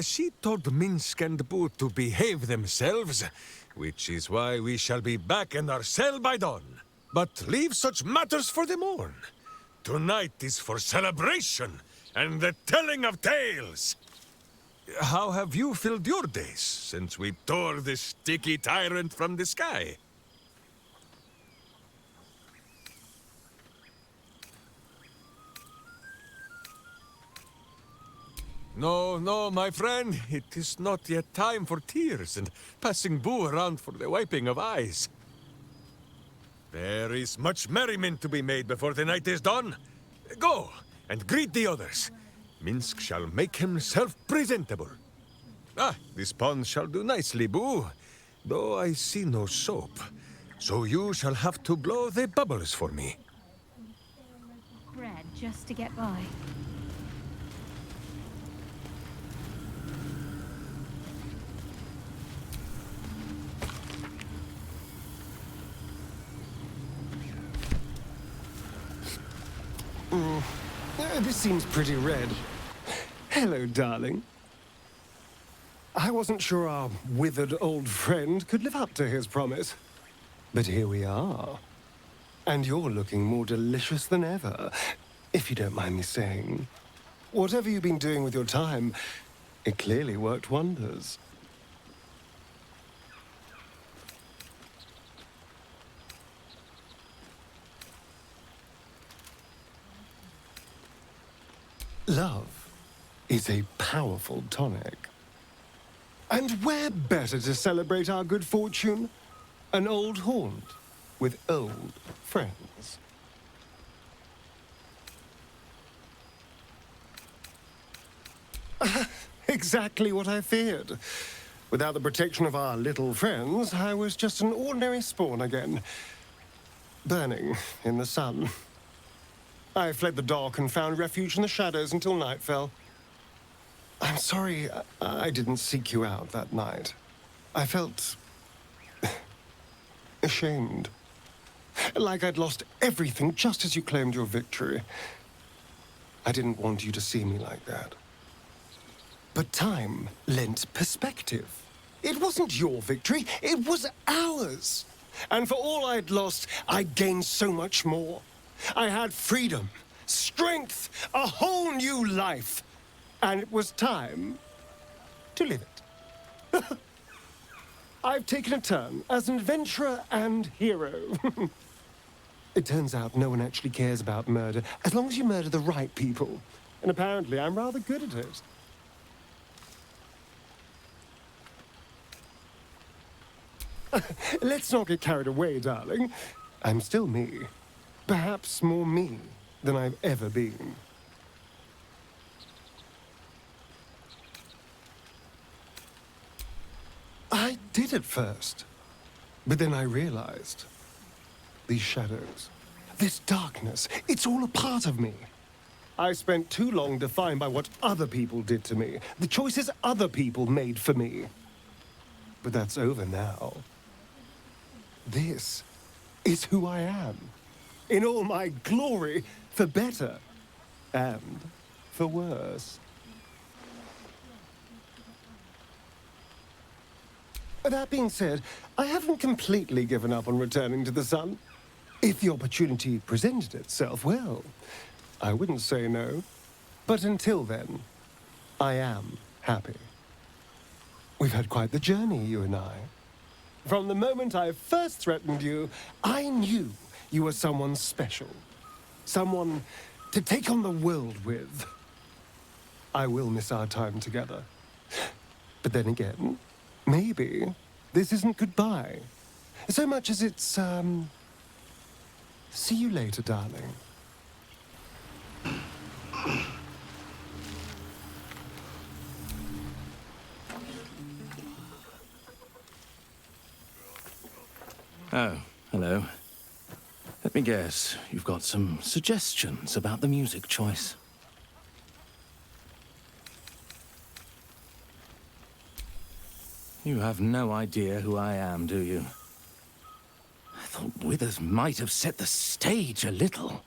She told Minsk and Boo to behave themselves, which is why we shall be back in our cell by dawn. But leave such matters for the morn. Tonight is for celebration and the telling of tales. How have you filled your days since we tore the sticky tyrant from the sky? No, my friend. It is not yet time for tears and passing Boo around for the wiping of eyes. There is much merriment to be made before the night is done. Go, and greet the others. Minsk shall make himself presentable. Ah, this pond shall do nicely, Boo. Though I see no soap. So you shall have to blow the bubbles for me. Bread just to get by. This seems pretty red. Hello, darling. I wasn't sure our withered old friend could live up to his promise. But here we are. And you're looking more delicious than ever, if you don't mind me saying. Whatever you've been doing with your time, it clearly worked wonders. Love is a powerful tonic. And where better to celebrate our good fortune? An old haunt with old friends. Exactly what I feared. Without the protection of our little friends, I was just an ordinary spawn again, burning in the sun. I fled the dock and found refuge in the shadows until night fell. I'm sorry I didn't seek you out that night. I felt ashamed. Like I'd lost everything just as you claimed your victory. I didn't want you to see me like that. But time lent perspective. It wasn't your victory, it was ours. And for all I'd lost, I'd gained so much more. I had freedom, strength, a whole new life. And it was time to live it. I've taken a turn as an adventurer and hero. It turns out no one actually cares about murder, as long as you murder the right people. And apparently I'm rather good at it. Let's not get carried away, darling. I'm still me. Perhaps more me than I've ever been. I did at first. But then I realized. These shadows, this darkness, it's all a part of me. I spent too long defined by what other people did to me, the choices other people made for me. But that's over now. This is who I am. In all my glory, for better and for worse. That being said, I haven't completely given up on returning to the sun. If the opportunity presented itself, well, I wouldn't say no. But until then, I am happy. We've had quite the journey, you and I. From the moment I first threatened you, I knew you were someone special. Someone to take on the world with. I will miss our time together. But then again, maybe this isn't goodbye. So much as it's, see you later, darling. Oh, hello. Let me guess, you've got some suggestions about the music choice. You have no idea who I am, do you? I thought Withers might have set the stage a little.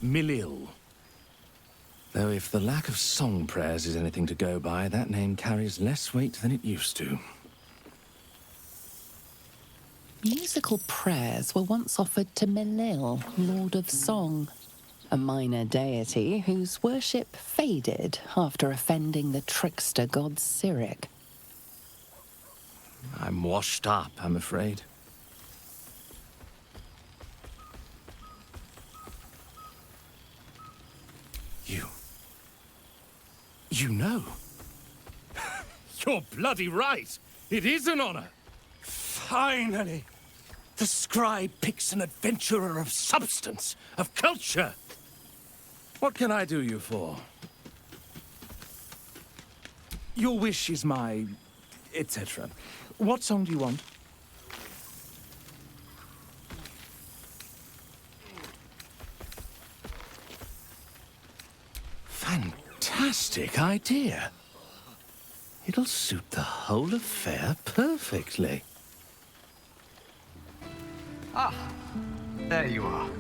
Milil. Though if the lack of song prayers is anything to go by, that name carries less weight than it used to. Musical prayers were once offered to Milil, Lord of Song, a minor deity whose worship faded after offending the trickster god Cyric. I'm washed up, I'm afraid. You know. You're bloody right. It is an honor. Finally! The scribe picks an adventurer of substance, of culture. What can I do you for? Your wish is my... etc. What song do you want? Fantastic idea. It'll suit the whole affair perfectly. Ah, there you are.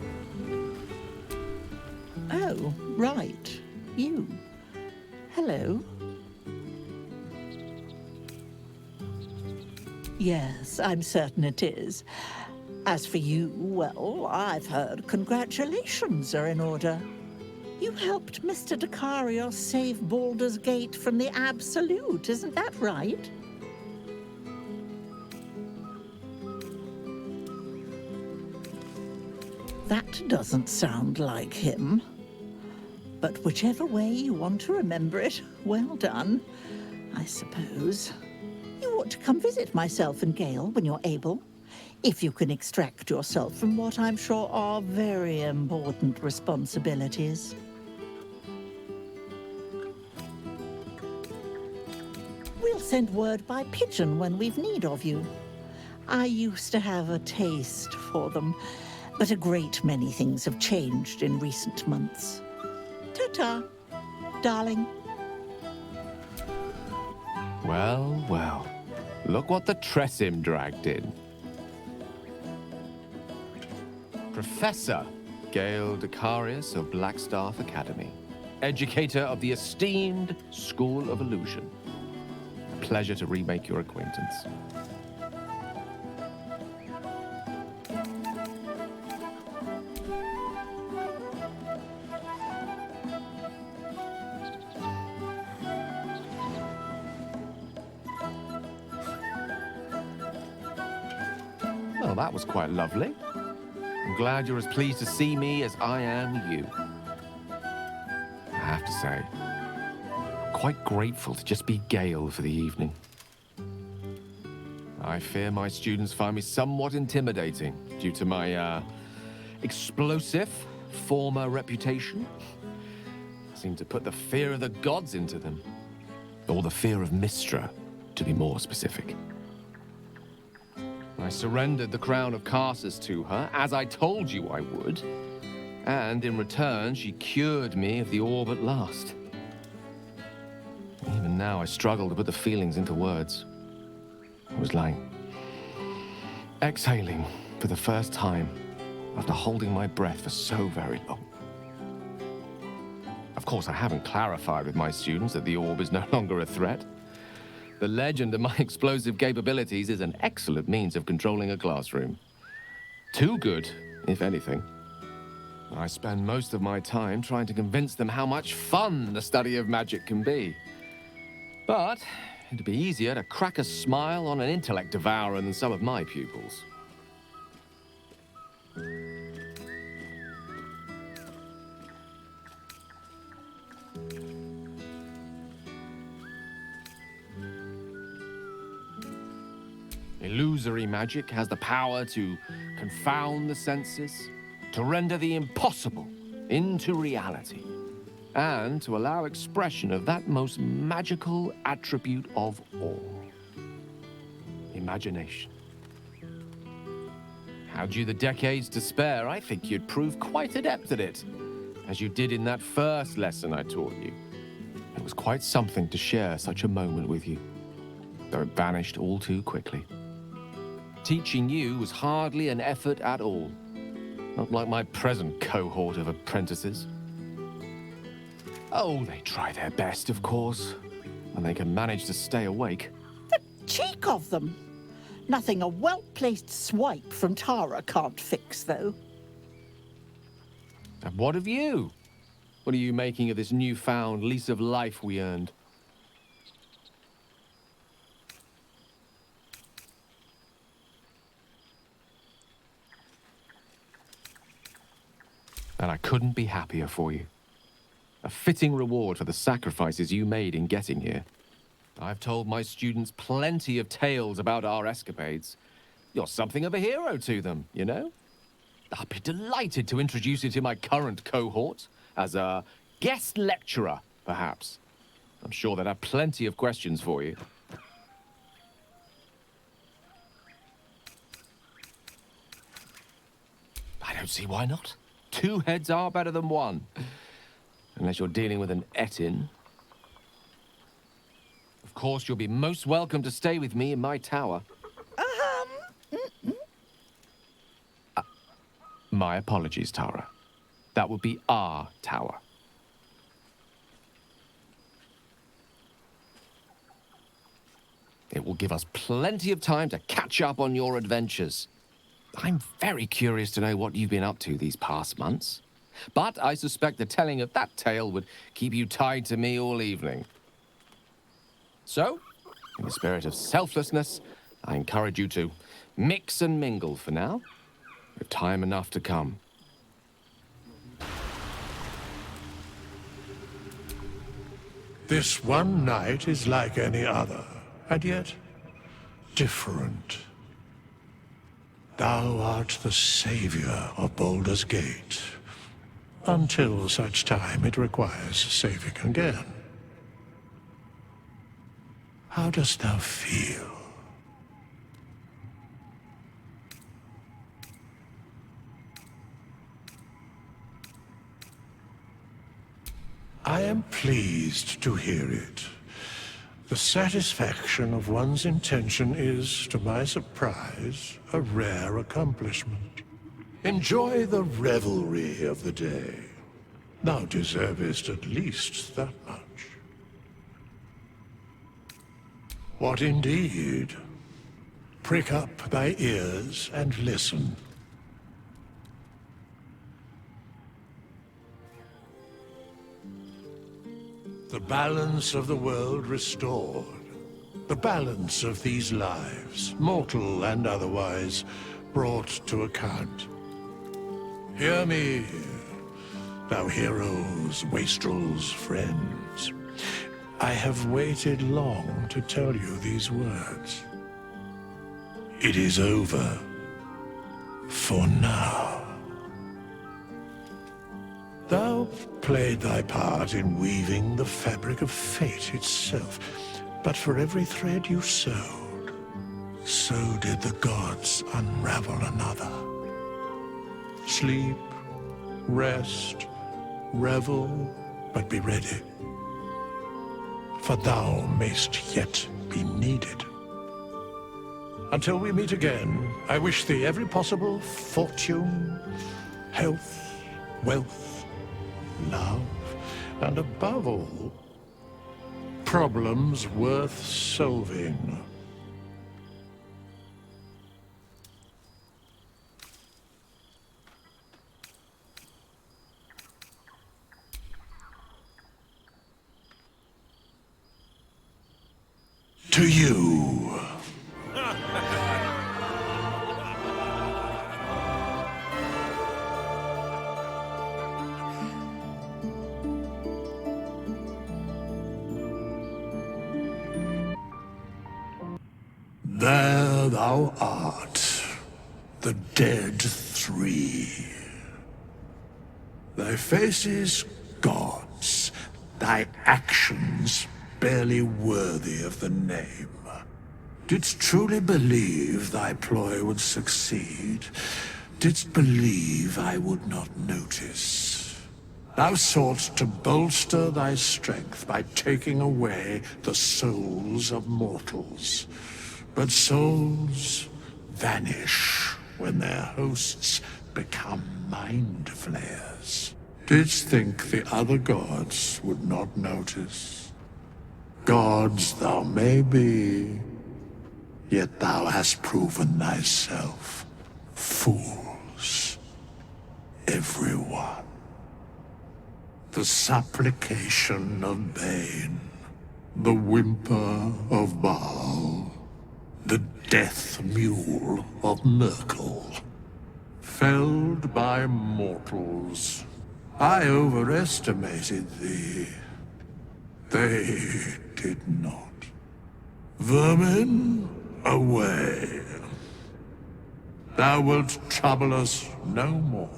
Oh, right. You. Hello. Yes, I'm certain it is. As for you, well, I've heard congratulations are in order. You helped Mr. Dicarios save Baldur's Gate from the Absolute, isn't that right? that doesn't sound like him. But whichever way you want to remember it, well done, I suppose. You ought to come visit myself and Gale when you're able, if you can extract yourself from what I'm sure are very important responsibilities. We'll send word by pigeon when we've need of you. I used to have a taste for them, but a great many things have changed in recent months. Ta-ta, darling. Well, well. Look what the Tressim dragged in. Professor Gale Decarius of Blackstaff Academy. Educator of the esteemed School of Illusion. A pleasure to remake your acquaintance. Well, that was quite lovely. I'm glad you're as pleased to see me as I am you. I have to say, I'm quite grateful to just be Gale for the evening. I fear my students find me somewhat intimidating due to my, explosive former reputation. I seem to put the fear of the gods into them. Or the fear of Mystra, to be more specific. I surrendered the crown of Carsus to her, as I told you I would. And in return, she cured me of the orb at last. Even now, I struggle to put the feelings into words. It was like exhaling for the first time after holding my breath for so very long. Of course, I haven't clarified with my students that the orb is no longer a threat. The legend of my explosive capabilities is an excellent means of controlling a classroom. Too good, if anything. I spend most of my time trying to convince them how much fun the study of magic can be. But it'd be easier to crack a smile on an intellect devourer than some of my pupils. Illusory magic has the power to confound the senses, to render the impossible into reality, and to allow expression of that most magical attribute of all, imagination. Had you the decades to spare, I think you'd prove quite adept at it, as you did in that first lesson I taught you. It was quite something to share such a moment with you, though it vanished all too quickly. Teaching you was hardly an effort at all. Not like my present cohort of apprentices. Oh, they try their best, of course, when they can manage to stay awake. The cheek of them! Nothing a well-placed swipe from Tara can't fix, though. And what of you? What are you making of this newfound lease of life we earned? And I couldn't be happier for you. A fitting reward for the sacrifices you made in getting here. I've told my students plenty of tales about our escapades. You're something of a hero to them, you know? I'll be delighted to introduce you to my current cohort as a guest lecturer, perhaps. I'm sure they'd have plenty of questions for you. I don't see why not. Two heads are better than one. Unless you're dealing with an Etin. Of course, you'll be most welcome to stay with me in my tower. My apologies, Tara. That would be our tower. It will give us plenty of time to catch up on your adventures. I'm very curious to know what you've been up to these past months. But I suspect the telling of that tale would keep you tied to me all evening. So, in the spirit of selflessness, I encourage you to mix and mingle for now, with time enough to come. This one night is like any other, and yet different. Thou art the savior of Baldur's Gate, until such time it requires saving again. How dost thou feel? I am pleased to hear it. The satisfaction of one's intention is, to my surprise, a rare accomplishment. Enjoy the revelry of the day. Thou deservest at least that much. What indeed? Prick up thy ears and listen. The balance of the world restored. The balance of these lives, mortal and otherwise, brought to account. Hear me, thou heroes, wastrels, friends. I have waited long to tell you these words. It is over. For now. Thou played thy part in weaving the fabric of fate itself, but for every thread you sewed, so did the gods unravel another. Sleep, rest, revel, but be ready, for thou mayst yet be needed. Until we meet again, I wish thee every possible fortune, health, wealth, love, and above all, problems worth solving. To you. There thou art, the dead three. Thy face is God's, thy actions barely worthy of the name. Didst truly believe thy ploy would succeed? Didst believe I would not notice? Thou sought to bolster thy strength by taking away the souls of mortals. But souls vanish when their hosts become mind flayers. Didst think the other gods would not notice? Gods thou may be, yet thou hast proven thyself fools, everyone. The supplication of Bane, the whimper of Baal, the death mule of Merkel, felled by mortals. I overestimated thee. They did not. Vermin, away. Thou wilt trouble us no more.